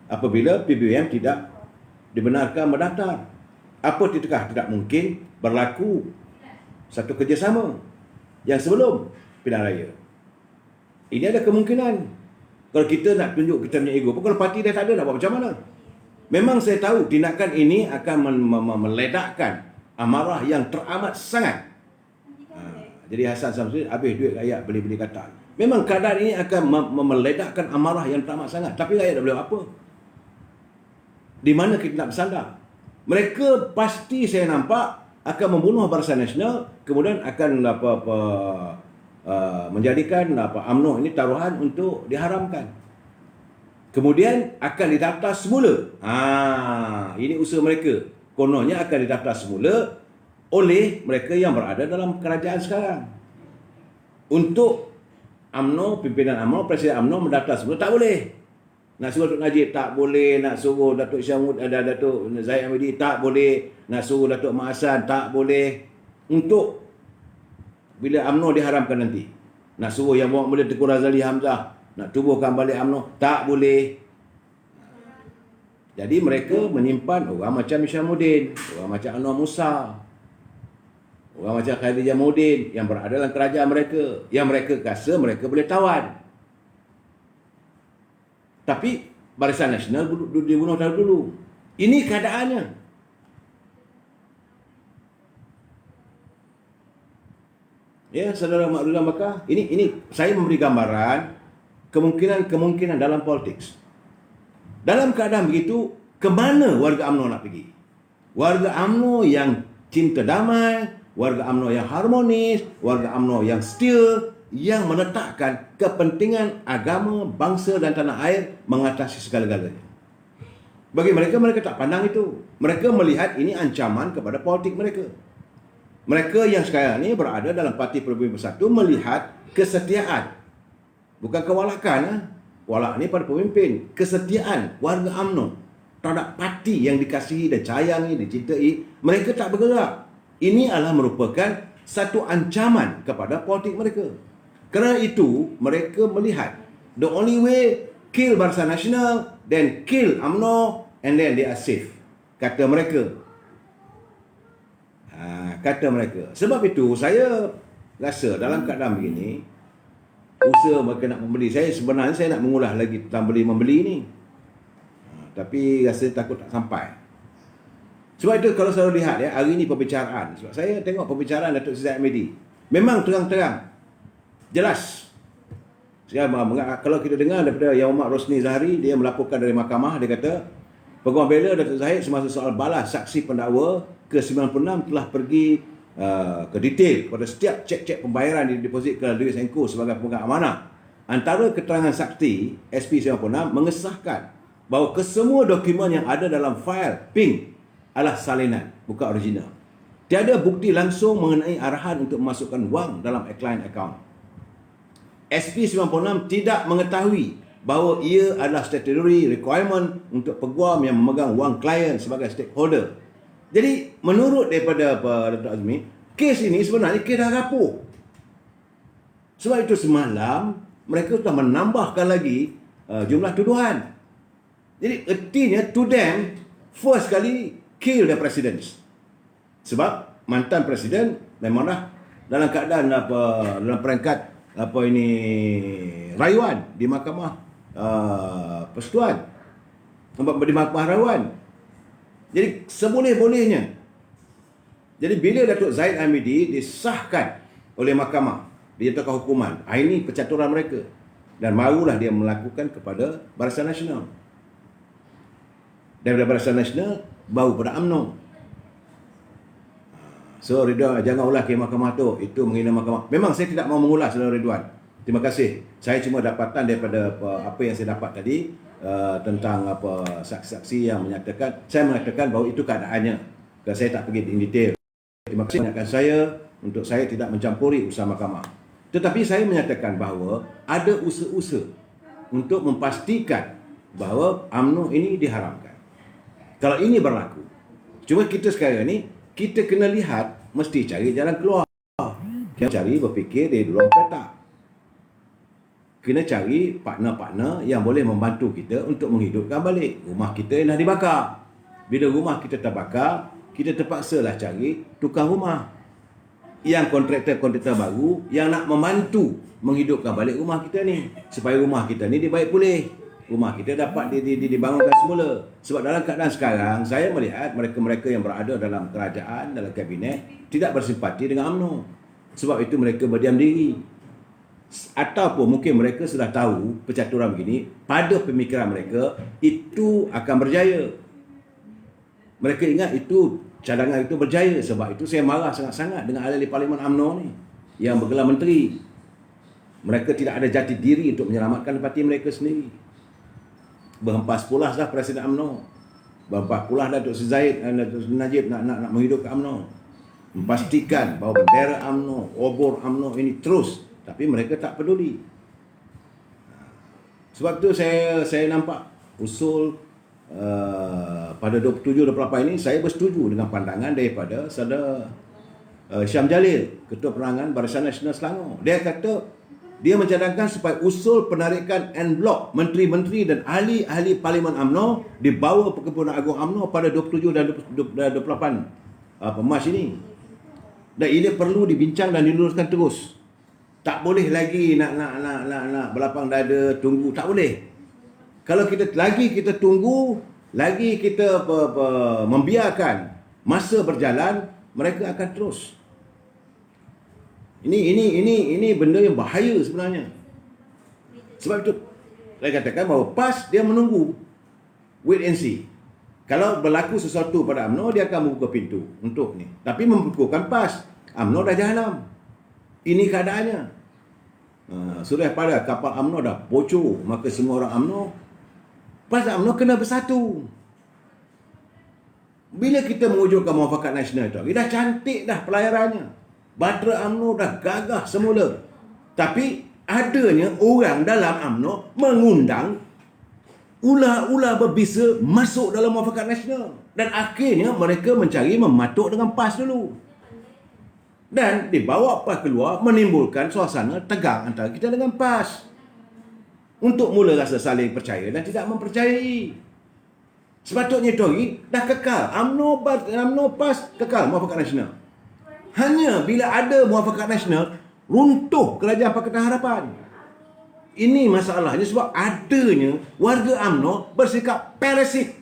S1: Apabila PBM tidak dibenarkan mendaftar. Apa tidak mungkin berlaku satu kerjasama yang sebelum pilihan raya. Ini ada kemungkinan. Kalau kita nak tunjuk kita punya ego, kalau parti dah tak ada, nak buat macam mana? Memang saya tahu tindakan ini akan meledakkan amarah yang teramat sangat. Jadi Hasan Samsudin habis duit rakyat beli-beli kata. Memang keadaan ini akan meledakkan amarah yang teramat sangat. Tapi rakyat dah boleh apa? Di mana kita nak bersandar? Mereka pasti saya nampak akan membunuh Barisan Nasional, kemudian akan menjadikan UMNO ini taruhan untuk diharamkan. Kemudian akan didaftar semula. Ini usaha mereka. Kononnya akan didaftar semula oleh mereka yang berada dalam kerajaan sekarang. Untuk UMNO, pimpinan UMNO, Presiden UMNO mendaftar semula, tak boleh. Nak suruh Datuk Najib tak boleh, nak suruh Datuk Syamud, Datuk Zahid Hamidi tak boleh, nak suruh Datuk Mak Hassan tak boleh. Untuk bila UMNO diharamkan nanti, nak suruh yang bawa mulia Tengku Razali Hamzah, nak tubuhkan balik UMNO, tak boleh. Jadi mereka menyimpan orang macam Isyamuddin, orang macam Anwar Musa, orang macam Khairi Jamaluddin yang berada dalam kerajaan mereka, yang mereka rasa mereka boleh tawan. Tapi Barisan Nasional dibunuh dulu. Ini keadaannya. Ya, saudara Makrullah Bakar, ini saya memberi gambaran kemungkinan dalam politik. Dalam keadaan begitu, ke mana warga UMNO nak pergi? Warga UMNO yang cinta damai, warga UMNO yang harmonis, warga UMNO yang setia, yang meletakkan kepentingan agama, bangsa dan tanah air mengatasi segala-galanya. Bagi mereka, mereka tak pandang itu. Mereka melihat ini ancaman kepada politik mereka. Mereka yang sekarang ini berada dalam Parti Peribumi Bersatu melihat kesetiaan. Bukan kewalakan. Walak ni pada pemimpin. Kesetiaan warga UMNO terhadap parti yang dikasihi dan cayangi, dicintai. Mereka tak bergerak. Ini adalah merupakan satu ancaman kepada politik mereka. Kerana itu, mereka melihat the only way, kill Barisan Nasional, then kill UMNO, and then they are safe. Kata mereka. Kata mereka. Sebab itu, saya rasa dalam keadaan begini, usaha mereka nak membeli. Sebenarnya saya nak mengulas lagi tentang beli-membeli ni. Tapi rasa takut tak sampai. Sebab itu kalau saya lihat ya, hari ini perbicaraan. Sebab saya tengok perbicaraan Datuk Zahid Hamidi. Memang terang-terang. Jelas. Sekarang, kalau kita dengar daripada Yang Amat Rosni Zahari, dia melaporkan dari mahkamah, dia kata, Peguam Bela Datuk Zahid semasa soal balas saksi pendakwa ke-96 telah pergi ke detail pada setiap cek-cek pembayaran di deposit ke Dewi Sengku sebagai pemegang amanah. Antara keterangan saksi SP96 mengesahkan bahawa kesemua dokumen yang ada dalam fail PIN adalah salinan, bukan original. Tiada bukti langsung mengenai arahan untuk memasukkan wang dalam client account. SP96 tidak mengetahui bahawa ia adalah statutory requirement untuk peguam yang memegang wang klien sebagai stakeholder. Jadi, menurut daripada Datuk Azmi, kes ini sebenarnya kes dah rapuh. Sebab itu semalam, mereka sudah menambahkan lagi jumlah tuduhan. Jadi, ertinya to them, first kali, kill the president. Sebab mantan presiden memanglah dalam keadaan dalam peringkat rayuan di Mahkamah Persekutuan, di Mahkamah Rayuan. Jadi seboleh-bolehnya. Jadi bila Datuk Zahid Hamidi disahkan oleh mahkamah, dijatuhkan hukuman, ini percaturan mereka, dan marulah dia melakukan kepada Barisan Nasional. Daripada Barisan Nasional baru pada UMNO. So Ridwan, jangan ulas ke mahkamah tu, itu menghina mahkamah. Memang saya tidak mau mengulas, Saudara Ridwan. Terima kasih. Saya cuma dapatan daripada apa yang saya dapat tadi tentang saksi-saksi yang menyatakan, saya mengatakan bahawa itu keadaannya. Dan saya tak pergi in detail. Terima kasih banyakkan saya untuk saya tidak mencampuri usaha mahkamah. Tetapi saya menyatakan bahawa ada usaha-usaha untuk memastikan bahawa UMNO ini diharamkan. Kalau ini berlaku, cuma kita sekarang ni kita kena lihat, mesti cari jalan keluar. Kita cari berfikir dari ruang petak. Kena cari partner-partner yang boleh membantu kita untuk menghidupkan balik rumah kita yang dah dibakar. Bila rumah kita terbakar, kita terpaksalah cari tukang rumah. Yang kontraktor-kontraktor baru yang nak membantu menghidupkan balik rumah kita ni. Supaya rumah kita ni dibaik pulih. Rumah kita dapat dibangunkan semula. Sebab dalam keadaan sekarang, saya melihat mereka-mereka yang berada dalam kerajaan, dalam kabinet, tidak bersimpati dengan UMNO. Sebab itu mereka berdiam diri. Ataupun mungkin mereka sudah tahu percaturan begini, pada pemikiran mereka, itu akan berjaya. Mereka ingat itu cadangan itu berjaya. Sebab itu saya marah sangat-sangat dengan ahli Parlimen UMNO ni yang bergelar menteri. Mereka tidak ada jati diri untuk menyelamatkan parti mereka sendiri. Berhempas pulas dah Presiden UMNO. Berhempas pulas dah Dr. Zaid dan Dr. Najib nak menghidupkan UMNO. Memastikan bahawa bendera UMNO, obor UMNO ini terus. Tapi mereka tak peduli. Sebab tu saya nampak usul pada 27-28 ini saya bersetuju dengan pandangan daripada saudara Syam Jalil, Ketua Penerangan Barisan Nasional Selangor. Dia kata dia mencadangkan supaya usul penarikan en blok menteri-menteri dan ahli-ahli Parlimen UMNO dibawa Perkumpulan Agung UMNO pada 27 dan 28 Mac ini. Dan ini perlu dibincang dan diluruskan terus. Tak boleh lagi nak berlapang dada tunggu, tak boleh. Kalau kita tunggu, lagi kita membiarkan masa berjalan, mereka akan terus. Ini benda yang bahaya sebenarnya. Sebab itu saya katakan bahawa PAS dia menunggu, wait and see. Kalau berlaku sesuatu pada UMNO, dia akan membuka pintu untuk ni. Tapi membukukan PAS, UMNO dah jahanam. Ini keadaannya. Sudah pada kapal UMNO dah bocor, maka semua orang UMNO, PAS dan UMNO kena bersatu. Bila kita mewujudkan muafakat nasional itu, dah cantik dah pelayarannya. Bahtera UMNO dah gagah semula. Tapi adanya orang dalam UMNO mengundang ular-ular berbisa masuk dalam muafakat nasional. Dan akhirnya mereka mencari mematuk dengan PAS dulu. Dan dibawa PAS keluar menimbulkan suasana tegang antara kita dengan PAS. Untuk mula rasa saling percaya dan tidak mempercayai. Sepatutnya Tori dah kekal. UMNO PAS kekal muafakat nasional. Hanya bila ada muafakat nasional, runtuh kerajaan Pakatan Harapan. Ini masalahnya sebab adanya warga UMNO bersikap parasit.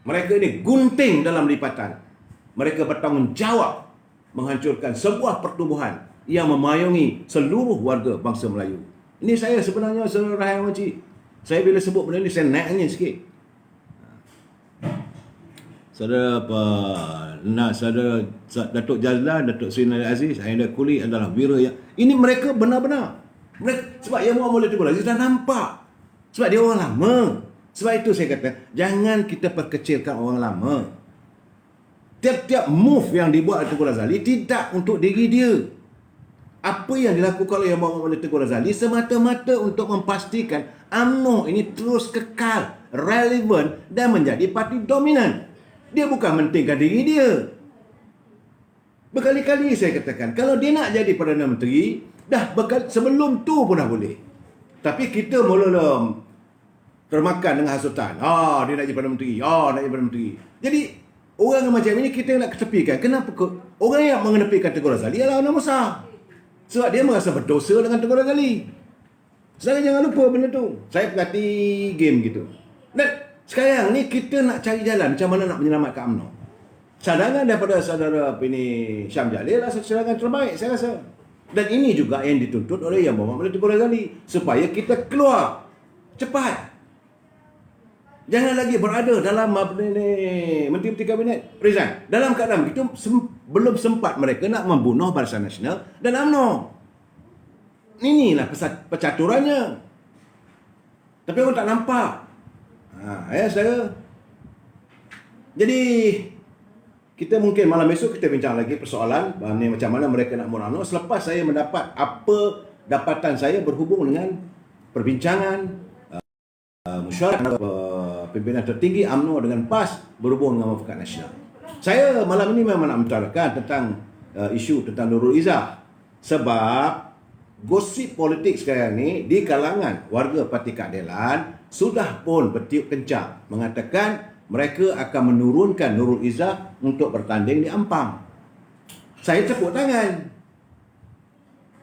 S1: Mereka ini gunting dalam lipatan. Mereka bertanggungjawab menghancurkan sebuah pertumbuhan yang memayungi seluruh warga bangsa Melayu. Ini saya sebenarnya saudara Rahim Makcik. Saya bila sebut benda ni saya naiknya sikit. Saudara saudara Datuk Jazlan, Datuk Seri Nabil Aziz, Ainda Kuli adalah wira yang ini mereka benar-benar. Sebab yang Muhammad Teguh Aziz dah nampak. Sebab dia orang lama. Sebab itu saya kata, jangan kita perkecilkan orang lama. Tiap-tiap move yang dibuat oleh Tengku Razali tidak untuk diri dia. Apa yang dilakukan oleh Muhammad Tengku Razali semata-mata untuk memastikan UMNO ini terus kekal, relevan dan menjadi parti dominan. Dia bukan mentingkan diri dia. Berkali-kali saya katakan, kalau dia nak jadi Perdana Menteri, sebelum tu pun dah boleh. Tapi kita mula termakan dengan hasutan. Dia nak jadi Perdana Menteri. Nak jadi Perdana Menteri. Jadi, orang yang macam ini kita nak ketepikan. Kenapa? Orang yang mengenepikan Tengku Razali adalah orang besar. Sebab dia merasa berdosa dengan Tengku Razali. Sedangkan jangan lupa benda tu. Saya perhati game gitu. Dan sekarang ni kita nak cari jalan macam mana nak menyelamatkan UMNO. Cadangan daripada saudara Syam Jalil adalah cadangan terbaik saya rasa. Dan ini juga yang dituntut oleh Yang Berhormat Tengku Razali. Supaya kita keluar cepat. Jangan lagi berada dalam Menteri-Menteri Kabinet resign. Dalam keadaan begitu belum sempat mereka nak membunuh Barisan Nasional dan UMNO. Inilah percaturannya. Tapi orang tak nampak. Saya. Jadi kita mungkin malam esok kita bincang lagi persoalan macam mana mereka nak bunuh UMNO selepas saya mendapat apa dapatan saya berhubung dengan perbincangan mesyuarat pimpinan tertinggi UMNO dengan PAS berhubung dengan muafakat nasional. Saya malam ini memang nak mengutarakan tentang isu tentang Nurul Izzah. Sebab gosip politik sekarang ni di kalangan warga Parti Keadilan sudah pun bertiup kencang mengatakan mereka akan menurunkan Nurul Izzah untuk bertanding di Ampang. Saya tepuk tangan.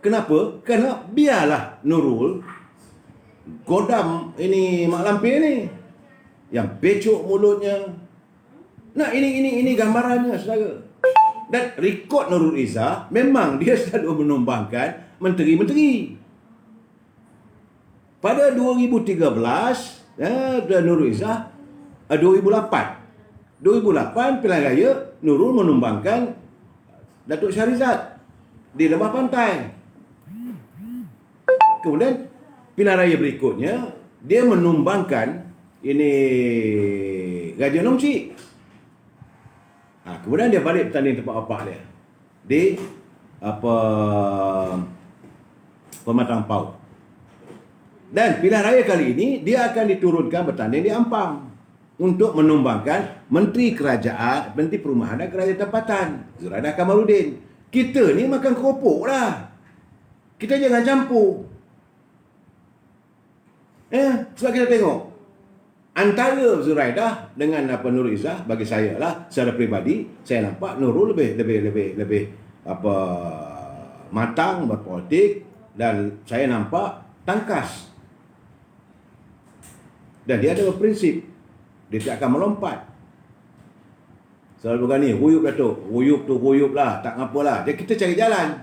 S1: Kenapa? Kerana biarlah Nurul godam ini Mak Lampir ni yang becok mulutnya. Nah, ini gambarannya saudara. Dan rekod Nurul Izzah memang dia selalu menumbangkan menteri-menteri. Pada 2013 Nurul Izzah 2008 2008 pilihan raya Nurul menumbangkan Datuk Syahrizad di Lembah Pantai. Kemudian pilihan raya berikutnya dia menumbangkan ini Raja Nomcik. Kemudian dia balik bertanding tempat bapak dia di Pematang Pau. Dan pilihan raya kali ini dia akan diturunkan bertanding di Ampang untuk menumbangkan Menteri Kerajaan, Menteri Perumahan dan Kerajaan Tempatan, Zuraidah Kamaluddin. Kita ni makan keropok lah. Kita jangan campur. Sebab kita tengok antara Zuraidah dengan Nurul Izzah, bagi saya lah secara peribadi, saya nampak Nurul lebih matang berpolitik dan saya nampak tangkas. Dan dia ada prinsip. Dia tak akan melompat. Selalu berani, huyup Datuk. Huyup lah, tak apalah. Kita cari jalan.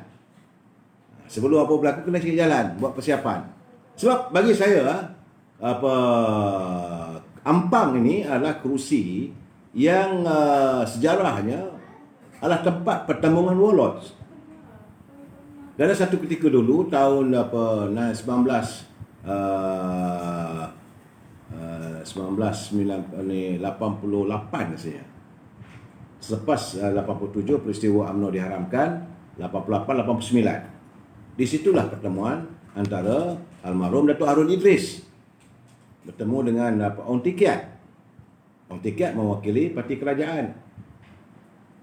S1: Sebelum apa berlaku, kena cari jalan, buat persiapan. Sebab bagi saya, Ampang ini adalah kerusi yang sejarahnya adalah tempat pertembungan warlords. Dan ada satu ketika dulu, tahun 1988 rasanya. Selepas 87 peristiwa UMNO diharamkan, 88-89. Di situlah pertemuan antara almarhum Datuk Harun Idris bertemu dengan Ong Tikiat. Ong Tikiat mewakili parti kerajaan.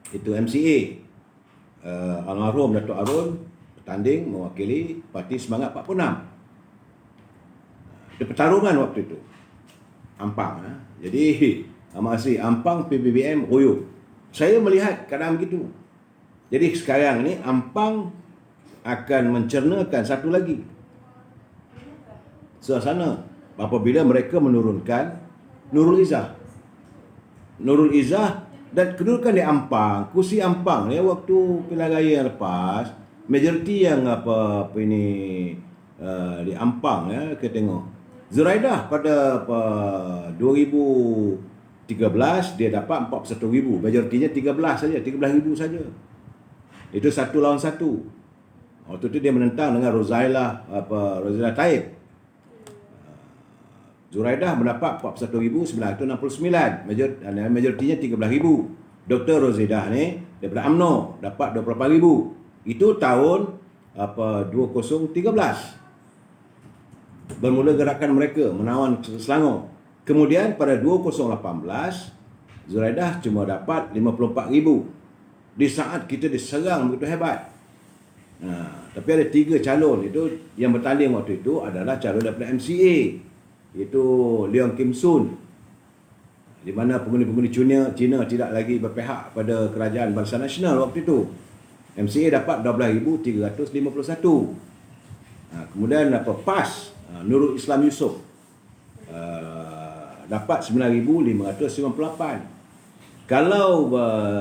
S1: Itu MCA. Almarhum Datuk Harun bertanding mewakili parti Semangat 46. Ada pertarungan waktu itu. Ampang. Jadi, masih Ampang PBBM Royo. Saya melihat keadaan begitu. Jadi sekarang ni Ampang akan mencernakan satu lagi suasana apabila mereka menurunkan Nurul Izzah. Nurul Izzah dan kedudukan di Ampang, kursi Ampang ni waktu pilihan raya yang lepas, majoriti yang di Ampang kita tengok. Zuraidah pada 2013 dia dapat 41,000, majoritinya 13,000 saja. Itu 1 lawan 1. Waktu itu dia menentang dengan Rozailah Taib. Zuraidah mendapat 41,969, majoritinya 13,000. Dr. Rozaidah ni daripada UMNO dapat 28,000. Itu tahun 2013. Bermula gerakan mereka menawan Selangor. Kemudian pada 2018 Zuraidah cuma dapat 54,000 di saat kita diserang begitu hebat. Tapi ada 3 calon itu yang bertanding waktu itu adalah calon daripada MCA, iaitu Leong Kim Sun, di mana pengundi-pengundi Cina tidak lagi berpihak pada Kerajaan Barisan Nasional waktu itu. MCA dapat 12,351. Kemudian PAS Nurul Islam Yusof dapat 9,598. Kalau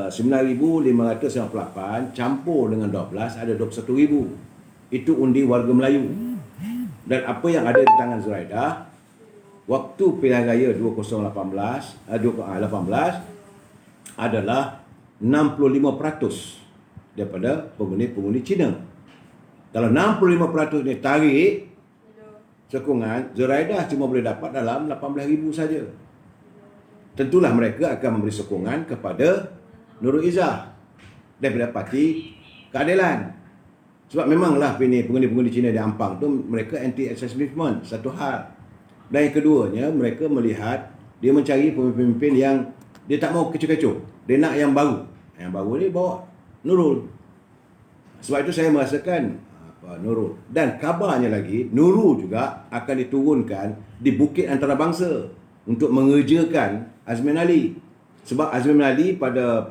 S1: 9,598 campur dengan 12 ada 21,000. Itu undi warga Melayu. Dan apa yang ada di tangan Zuraidah waktu pilihan raya 2018 adalah 65% daripada pengundi-pengundi Cina. Kalau 65% ni tarik sokongan, Zuraidah cuma boleh dapat dalam 18,000 saja. Tentulah mereka akan memberi sokongan kepada Nurul Izzah daripada Parti Keadilan. Sebab memanglah pengundi-pengundi Cina di Ampang tu mereka anti-access movement, satu hal. Dan yang keduanya, mereka melihat dia mencari pemimpin yang dia tak mau kecoh-kecoh. Dia nak yang baru. Yang baru ni bawa Nurul. Sebab itu saya merasakan Nurul. Dan kabarnya lagi, Nurul juga akan diturunkan di Bukit Antarabangsa untuk mengerjakan Azmin Ali. Sebab Azmin Ali pada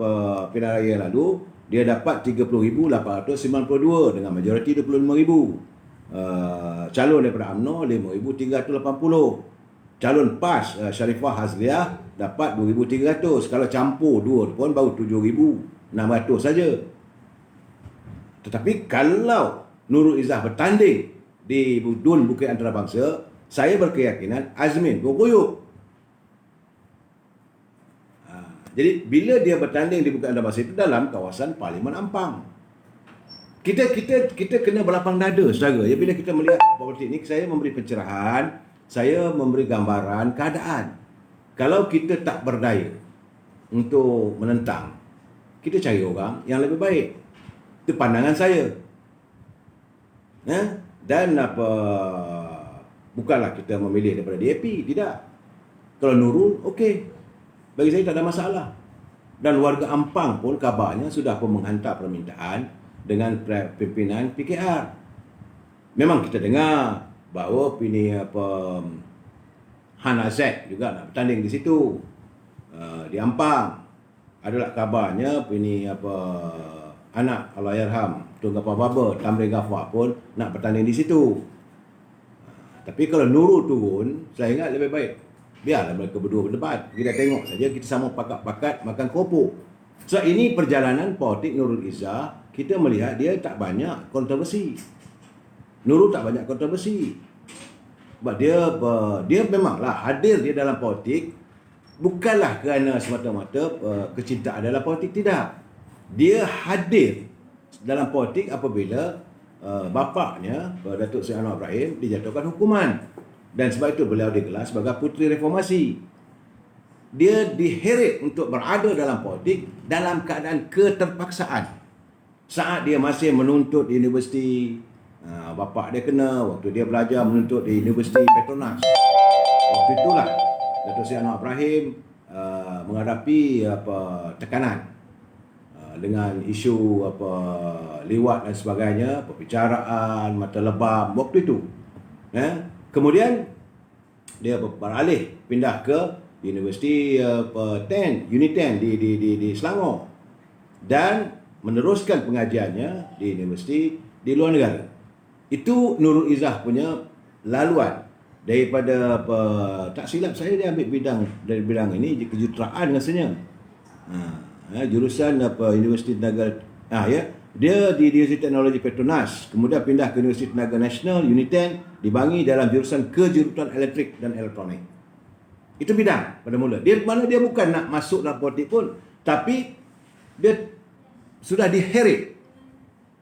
S1: pilihan raya lalu, dia dapat 30,892 dengan majoriti 25,000. Calon daripada UMNO 5,380. Calon PAS Sharifah Hazliah dapat 2,300. Kalau campur dua pun baru 7,600 saja. Tetapi kalau Nurul Izzah bertanding di Dun Bukit Antarabangsa, saya berkeyakinan Azmin berguyup. Jadi bila dia bertanding di Bukit Andaman itu dalam kawasan Parlimen Ampang. Kita kena berlapang dada, saudara. Ya, bila kita melihat politik ni, saya memberi pencerahan, saya memberi gambaran keadaan. Kalau kita tak berdaya untuk menentang, kita cari orang yang lebih baik. Itu pandangan saya. Dan bukanlah kita memilih daripada DAP, tidak. Kalau Nurul, okey. Bagi saya tak ada masalah. Dan warga Ampang pun kabarnya sudah pun menghantar permintaan dengan pimpinan PKR. Memang kita dengar bahawa Han Azad juga nak bertanding di situ, di Ampang. Adalah kabarnya anak Allahyarham Tun Gafar Baba, Tamrin Gafar pun nak bertanding di situ. Tapi kalau Nurul turun, saya ingat lebih baik biarlah mereka berdua berdebat. Kita tengok saja, kita sama pakat-pakat makan keropok. So ini perjalanan politik Nurul Izzah. Kita melihat dia tak banyak kontroversi. Nurul tak banyak kontroversi. Sebab dia memanglah hadir dia dalam politik bukanlah kerana semata-mata kecintaan dalam politik, tidak. Dia hadir dalam politik apabila bapaknya Datuk Seri Anwar Ibrahim dijatuhkan hukuman. Dan sebab itu beliau digelar sebagai Puteri Reformasi. Dia diheret untuk berada dalam politik dalam keadaan keterpaksaan. Saat dia masih menuntut di universiti, bapak dia kena waktu dia belajar menuntut di Universiti Petronas. Waktu itulah Datuk Seri Anwar Ibrahim menghadapi tekanan dengan isu liwat dan sebagainya, perbicaraan, mata lebam waktu itu. Kemudian dia beralih pindah ke Universiti Unit 10 di Selangor dan meneruskan pengajiannya di universiti di luar negara. Itu Nurul Izzah punya laluan. Daripada tak silap saya dia ambil dari bidang ini kejuruteraan rasanya. Jurusan Universiti Tenaga dia di Universiti Teknologi Petronas, kemudian pindah ke Universiti Tenaga Nasional Unit 10, dibangi dalam jurusan kejuruteraan elektrik dan elektronik. Itu bidang pada mula. Dia bukan nak masuk dalam politik pun, tapi dia sudah diheret.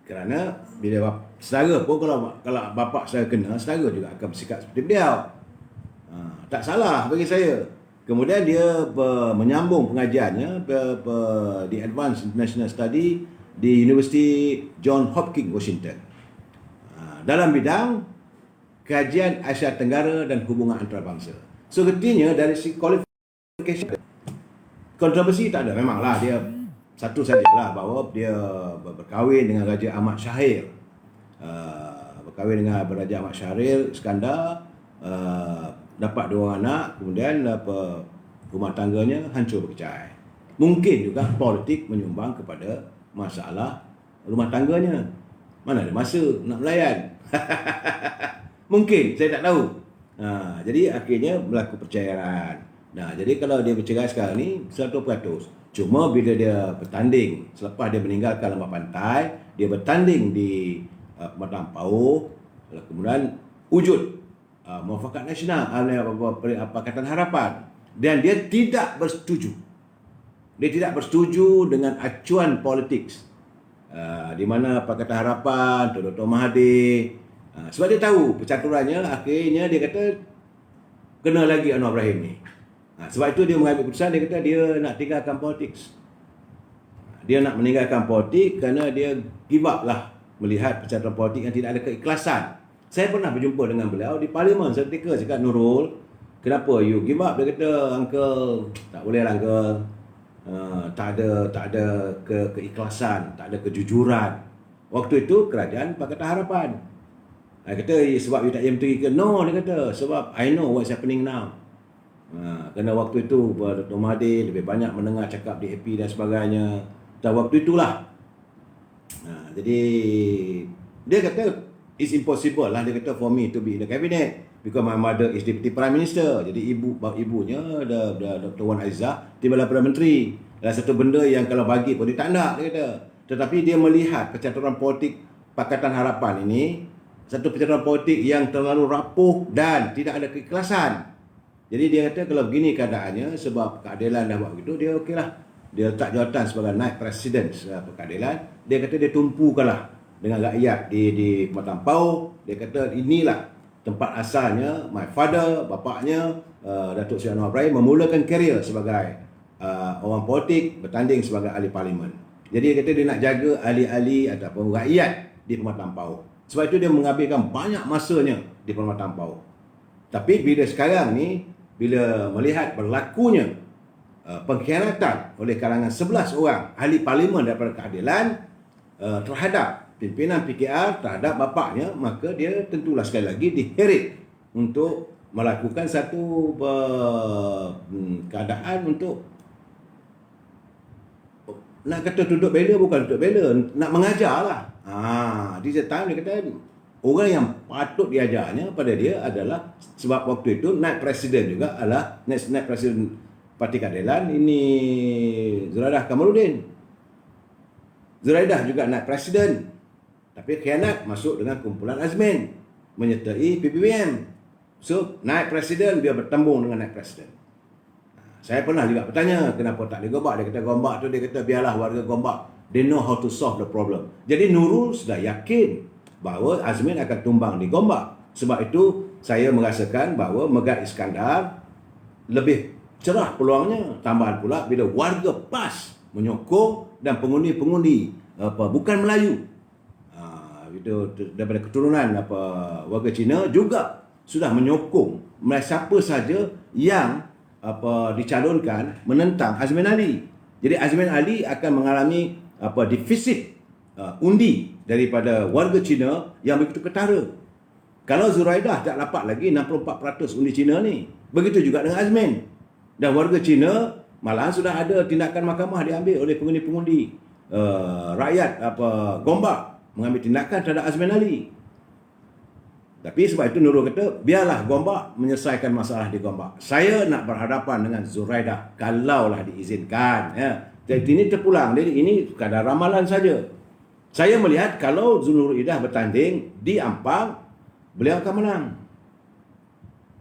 S1: Kerana bila saudara pun kalau bapa saya kena, saudara juga akan bersikap seperti beliau. Tak salah bagi saya. Kemudian dia menyambung pengajiannya di Advanced International Study di Universiti John Hopkins Washington. Dalam bidang kajian Asia Tenggara dan hubungan antarabangsa. So artinya dari segi qualification, kontroversi tak ada. Memanglah dia satu sajalah bahawa dia berkahwin dengan Raja Ahmad Syahrir. Berkahwin dengan Raja Ahmad Syahrir Iskandar, dapat 2 anak, kemudian rumah tangganya hancur berkecai. Mungkin juga politik menyumbang kepada masalah rumah tangganya. Mana ada masa nak melayan. Mungkin, saya tak tahu. Jadi akhirnya berlaku perceraian. Jadi kalau dia bercerai sekarang ni 100%. Cuma bila dia bertanding, selepas dia meninggalkan lembah pantai, dia bertanding di Pematang Pauh, kemudian wujud Muafakat Nasional, Pakatan Harapan, dan dia tidak bersetuju. Dia tidak bersetuju dengan acuan politik di mana Pakatan Harapan, Dr. Mahathir, sebab dia tahu percaturannya, akhirnya dia kata kena lagi Anwar Ibrahim ni. Sebab itu dia mengambil keputusan, dia kata dia nak tinggalkan politik. Dia nak meninggalkan politik kerana dia give up lah melihat percaturan politik yang tidak ada keikhlasan. Saya pernah berjumpa dengan beliau di Parlimen seketika, cakap, Nurul, kenapa you give up? Dia kata, Uncle, tak boleh lah Uncle. Tak ada keikhlasan, tak ada kejujuran. Waktu itu kerajaan Pakatan Harapan. Dia kata, sebab you tak jadi menteri ke? No, dia kata, sebab I know what's happening now. Kerana waktu itu Dr. Mahathir lebih banyak mendengar cakap DAP dan sebagainya. Dan waktu itulah. Jadi dia kata it's impossible lah, dia kata, for me to be in the cabinet because my mother is deputy prime minister. Jadi ibunya Dr. Wan Aizah tiba-tiba Perdana Menteri. Dan satu benda yang kalau bagi pun dia tak nak, dia kata. Tetapi dia melihat percaturan politik Pakatan Harapan ini satu percaturan politik yang terlalu rapuh dan tidak ada keikhlasan. Jadi dia kata kalau begini keadaannya sebab keadilan dah buat begitu, dia okeylah. Dia letak jawatan sebagai naib presiden keadilan. Dia kata dia tumpukanlah dengan rakyat di Pematang Pau. Dia kata inilah tempat asalnya my father, bapaknya Datuk Seri Anwar Ibrahim memulakan karier sebagai orang politik, bertanding sebagai ahli parlimen. Jadi dia kata dia nak jaga ahli-ahli ataupun rakyat di Pematang Pau. Sebab itu dia mengambilkan banyak masanya di Pematang Pau. Tapi bila sekarang ni, bila melihat berlakunya pengkhianatan oleh kalangan 11 orang ahli parlimen daripada keadilan terhadap pimpinan PKR, terhadap bapaknya, maka dia tentulah sekali lagi diheret untuk melakukan satu keadaan untuk nak kata tutup bela, bukan tutup bela, nak mengajar lah. Di time dia kata orang yang patut diajarnya pada dia adalah, sebab waktu itu naib presiden juga adalah naib presiden Parti Keadilan ini Zuraidah Kamaluddin. Zuraidah juga naib presiden, tapi khianat masuk dengan kumpulan Azmin menyertai PPBM. So naib presiden dia bertembung dengan naib presiden. Saya pernah juga bertanya kenapa tak digombak. Dia kata Gombak tu, dia kata biarlah warga Gombak, they know how to solve the problem. Jadi Nurul sudah yakin bahawa Azmin akan tumbang di Gombak. Sebab itu saya merasakan bahawa Megat Iskandar lebih cerah peluangnya. Tambahan pula bila warga PAS menyokong dan pengundi-pengundi bukan Melayu itu daripada keturunan warga Cina juga sudah menyokong siapa saja yang dicalonkan menentang Azmin Ali. Jadi Azmin Ali akan mengalami defisit undi daripada warga Cina yang begitu ketara. Kalau Zuraidah tak dapat lagi 64% undi Cina ni, begitu juga dengan Azmin. Dan warga Cina malahan sudah ada tindakan mahkamah diambil oleh pengundi-pengundi rakyat Gombak mengambil tindakan terhadap Azmin Ali. Tapi sebab itu Nurul kata biarlah Gombak menyelesaikan masalah di Gombak. Saya nak berhadapan dengan Zuraidah kalaulah diizinkan. Jadi ini terpulang. Jadi ini sekadar ramalan saja. Saya melihat kalau Nurul Idah bertanding di Ampang, beliau akan menang.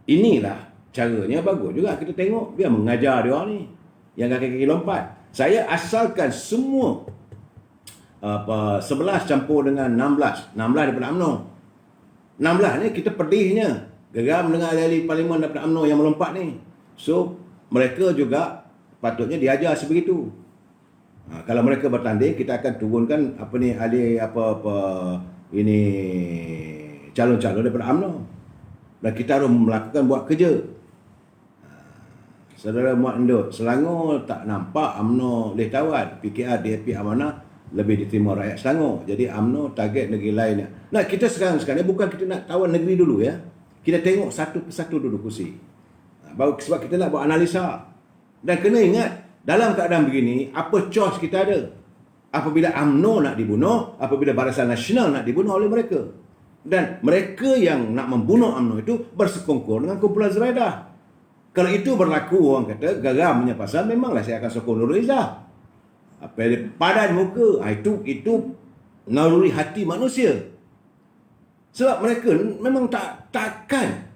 S1: Inilah caranya bagus juga kita tengok. Biar mengajar dia orang ni yang kaki-kaki lompat. Saya asalkan semua 11 campur dengan 16 daripada UMNO. 16 ni kita pedihnya geram dengan ahli parlimen daripada UMNO yang melompat ni. So mereka juga patutnya diajar sebegitu. Kalau mereka bertanding, kita akan turunkan ahli ini calon-calon daripada UMNO. Dan kita harus melakukan buat kerja. Saudara Muhammad Endut, Selangor tak nampak UMNO boleh tawar. PKR, DAP, Amanah lebih diterima rakyat Selangor. Jadi UMNO target negeri lainnya. Nah, kita sekarang bukan kita nak tawar negeri dulu ya. Kita tengok satu persatu duduk kursi. Sebab kita nak buat analisa. Dan kena ingat, dalam keadaan begini, apa choice kita ada? Apabila UMNO nak dibunuh, apabila Barisan Nasional nak dibunuh oleh mereka. Dan mereka yang nak membunuh UMNO itu bersekongkol dengan kumpulan Zuraidah. Kalau itu berlaku, orang kata geramnya pasal, memanglah saya akan sokong Nurul Izzah. Padan muka, itu naluri hati manusia. Sebab mereka memang takkan.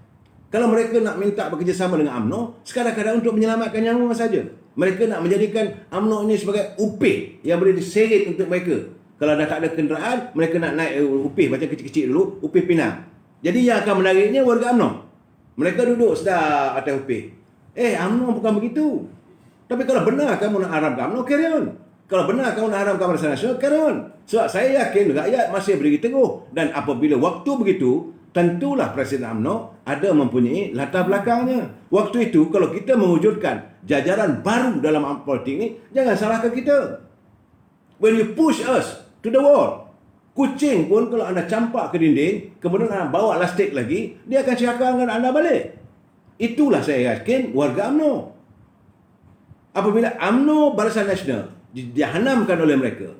S1: Kalau mereka nak minta bekerjasama dengan UMNO, sekadar-kadar untuk menyelamatkan nyawa saja. Mereka nak menjadikan UMNO ini sebagai upih yang boleh diseret untuk mereka. Kalau dah tak ada kenderaan, mereka nak naik upih macam kecil-kecil dulu, upih pinang. Jadi yang akan menariknya warga UMNO. Mereka duduk sedar atas upih. UMNO bukan begitu. Tapi kalau benar kamu nak haramkan UMNO, carry on. Kalau benar kamu nak haramkan Barisan Nasional, carry on. Sebab saya yakin rakyat masih berdiri teguh. Dan apabila waktu begitu, tentulah Presiden UMNO ada mempunyai latar belakangnya. Waktu itu, kalau kita mewujudkan jajaran baru dalam politik ini, jangan salahkan kita. When you push us to the wall, kucing pun kalau anda campak ke dinding, kemudian anda bawa lastik lagi, dia akan cakapkan anda balik. Itulah saya yakin warga UMNO. Apabila UMNO Barisan Nasional dihanamkan oleh mereka,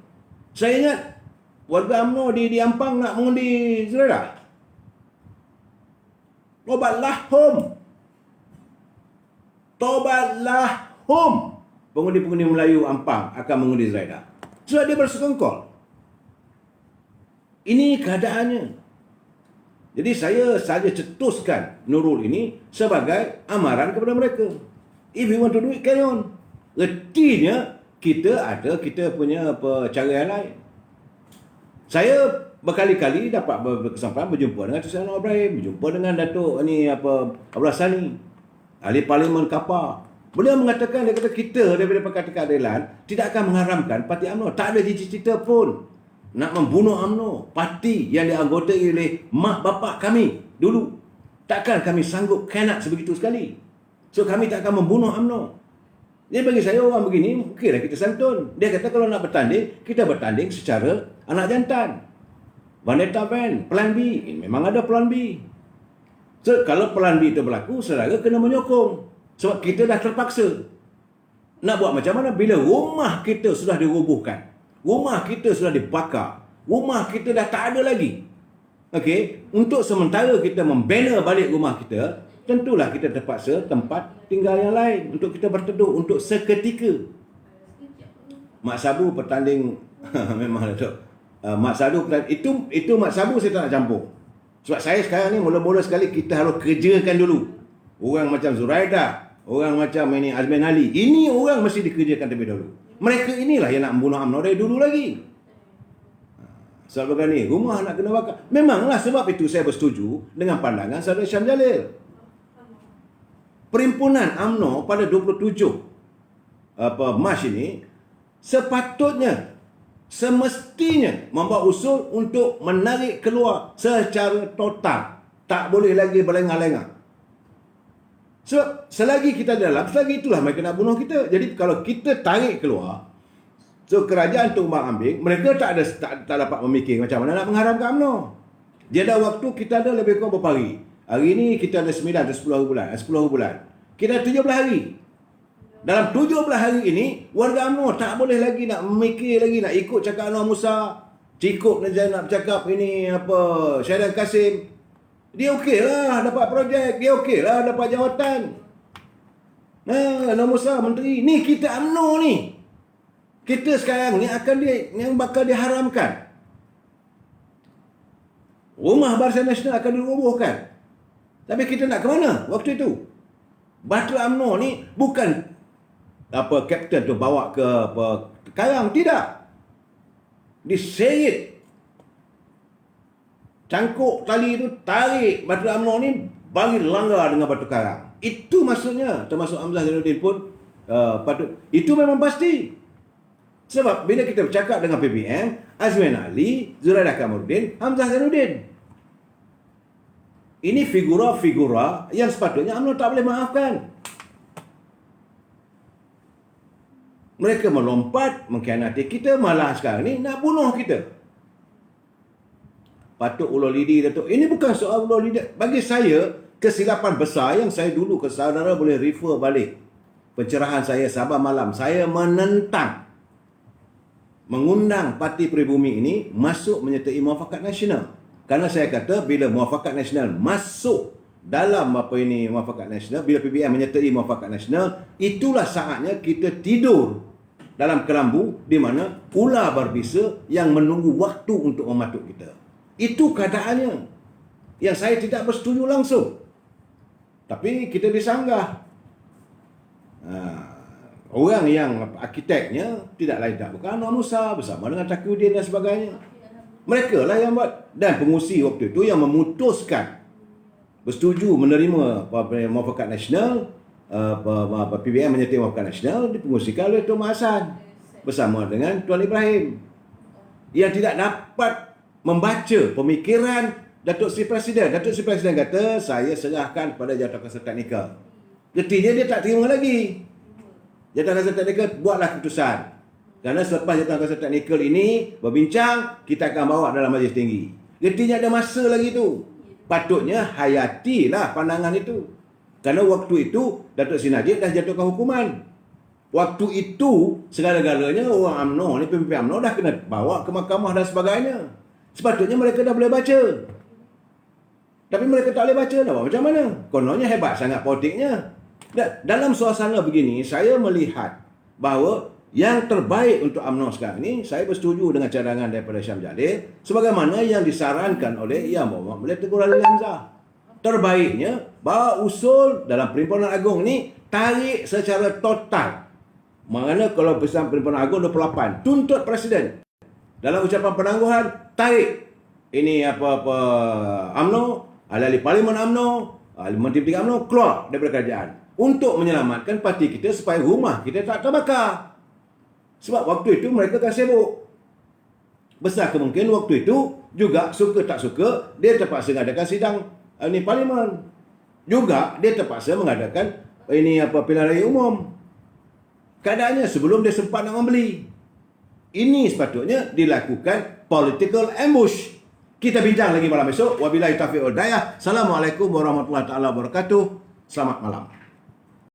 S1: saya ingat warga UMNO di Ampang nak mengundi Zuraidah. Tobatlah home. Pengundi-pengundi Melayu Ampang akan mengundi Zuraidah. Sebab dia bersekongkol. Ini keadaannya. Jadi saya saja cetuskan Nurul ini sebagai amaran kepada mereka. If you want to do it, carry on. Ertinya kita punya cara yang lain. Saya berkali-kali dapat berkesempatan berjumpa dengan Tuan Anwar Ibrahim, berjumpa dengan Datuk Abdul Sani, ahli Parlimen Kapar. Beliau mengatakan, dia kata kita daripada Pakatan Keadilan tidak akan mengharamkan parti UMNO. Tak ada cita-cita pun nak membunuh UMNO, parti yang dianggotai oleh mak bapak kami dulu. Takkan kami sanggup khianat sebegitu sekali. So kami tak akan membunuh UMNO. Dia bagi saya orang begini, okeylah kita santun. Dia kata kalau nak bertanding, kita bertanding secara anak jantan. Vanessa Van, plan B. Memang ada plan B. So kalau plan B itu berlaku, saudara kena menyokong. Sebab kita dah terpaksa. Nak buat macam mana bila rumah kita sudah dirobohkan, rumah kita sudah dibakar, rumah kita dah tak ada lagi. Okey, untuk sementara kita membina balik rumah kita, tentulah kita terpaksa tempat tinggal yang lain untuk kita berteduh untuk seketika. Mak Sabu bertanding memang Datuk. Mak Sabu itu Mak Sabu saya tak nak campur. Sebab saya sekarang ni mula-mula sekali kita harus kerjakan dulu. Orang macam Zuraida, orang macam ini Azmin Ali, ini orang mesti dikerjakan terlebih dahulu. Mereka inilah yang nak membunuh UMNO dari dulu lagi. Sebab begini, rumah nak kena bakar. Memanglah sebab itu saya bersetuju dengan pandangan Saudara Syam Jalil. Perhimpunan UMNO pada 27 Mac ini sepatutnya, semestinya membawa usul untuk menarik keluar secara total. Tak boleh lagi berlengah-lengah. Sebab selagi kita dalam, selagi itulah mereka nak bunuh kita. Jadi kalau kita tarik keluar, so kerajaan Tumbang Ambing, mereka tak dapat memikir macam mana nak mengharamkan UMNO. Dia ada waktu, kita ada lebih kurang berapa hari. Hari ini kita ada 9 atau 10 bulan. Kita ada 17 hari. Dalam 17 hari ini, warga UMNO tak boleh lagi nak memikir lagi, nak ikut cakap Anwar Musa, cukup nak bercakap ini Syahdan Kasim. Dia okeylah dapat projek, dia okeylah dapat jawatan. Anwar Musa menteri, ni kita UMNO ni. Kita sekarang ni yang bakal diharamkan. Rumah Barisan Nasional akan dirobohkan. Tapi kita nak ke mana waktu itu? Batera UMNO ni bukan kapten tu bawa ke Karang, tidak. Diseret. Cangkuk tali itu, tarik Batera UMNO ni, bagi langgar dengan Batu Karang. Itu maksudnya. Termasuk Hamzah Zainuddin pun patut. Itu memang pasti. Sebab bila kita bercakap dengan PBM, Azmin Ali, Zuraida Kamarudin, Hamzah Zainuddin. Ini figura-figura yang sepatutnya UMNO tak boleh maafkan. Mereka melompat, mengkhianati kita, malah sekarang ni nak bunuh kita. Patut ulur lidi, Datuk. Ini bukan soal ulur lidi. Bagi saya, kesilapan besar yang saya dulu, ke saudara boleh refer balik pencerahan saya Sabah malam. Saya menentang, mengundang Parti Peribumi ini masuk menyertai Muafakat Nasional. Kerana saya kata bila Muafakat Nasional masuk dalam Muafakat Nasional, bila PBM menyertai Muafakat Nasional, itulah saatnya kita tidur dalam kelambu di mana ular berbisa yang menunggu waktu untuk mematuk kita. Itu keadaannya. Yang saya tidak bersetuju langsung. Tapi kita disanggah. Orang yang arkiteknya tidak lain tak bukan Anwar Musa bersama dengan Taqiyuddin dan sebagainya. Mereka lah yang buat. Dan pengurusi waktu itu yang memutuskan bersetuju menerima Muafakat Nasional, PBM menyertai Muafakat Nasional, dipengurusikan oleh Tuan Hassan bersama dengan Tuan Ibrahim, yang tidak dapat membaca pemikiran Datuk Seri Presiden. Datuk Seri Presiden kata, saya serahkan kepada Jawatankuasa Teknikal. Artinya dia tak terima lagi. Jawatankuasa Teknikal buatlah keputusan. Kerana selepas Jawatankuasa Teknikal ini berbincang, kita akan bawa dalam Majlis Tinggi. Artinya ada masa lagi tu. Patutnya hayatilah pandangan itu. Kerana waktu itu Datuk Seri Najib dah jatuhkan hukuman. Waktu itu segala-galanya orang UMNO ni, pemimpin UMNO dah kena bawa ke mahkamah dan sebagainya. Sepatutnya mereka dah boleh baca. Tapi mereka tak boleh baca, nak buat macam mana? Kononnya hebat sangat politiknya. Dalam suasana begini, saya melihat bahawa yang terbaik untuk UMNO sekarang ini, saya bersetuju dengan cadangan daripada Syam Jalil sebagaimana yang disarankan oleh Yang Berhormat Melayu Teguh Razak Hamzah. Terbaiknya bahawa usul dalam Perhimpunan Agung ni tarik secara total. Mana kalau Besar Perhimpunan Agung 28 tuntut Presiden dalam ucapan penangguhan, tarik ini apa-apa UMNO, ahli Parlimen UMNO, ahli Menteri UMNO keluar daripada kerajaan untuk menyelamatkan parti kita supaya rumah kita tak terbakar. Sebab waktu itu mereka kan sibuk. Besar kemungkinan waktu itu juga suka tak suka dia terpaksa mengadakan sidang ini Parlimen. Juga dia terpaksa mengadakan ini apa pilihan raya umum. Keadaannya sebelum dia sempat nak membeli. Ini sepatutnya dilakukan political ambush. Kita bincang lagi malam esok. Wabillahi taufiq wal hidayah. Assalamualaikum warahmatullahi taala wabarakatuh. Selamat malam.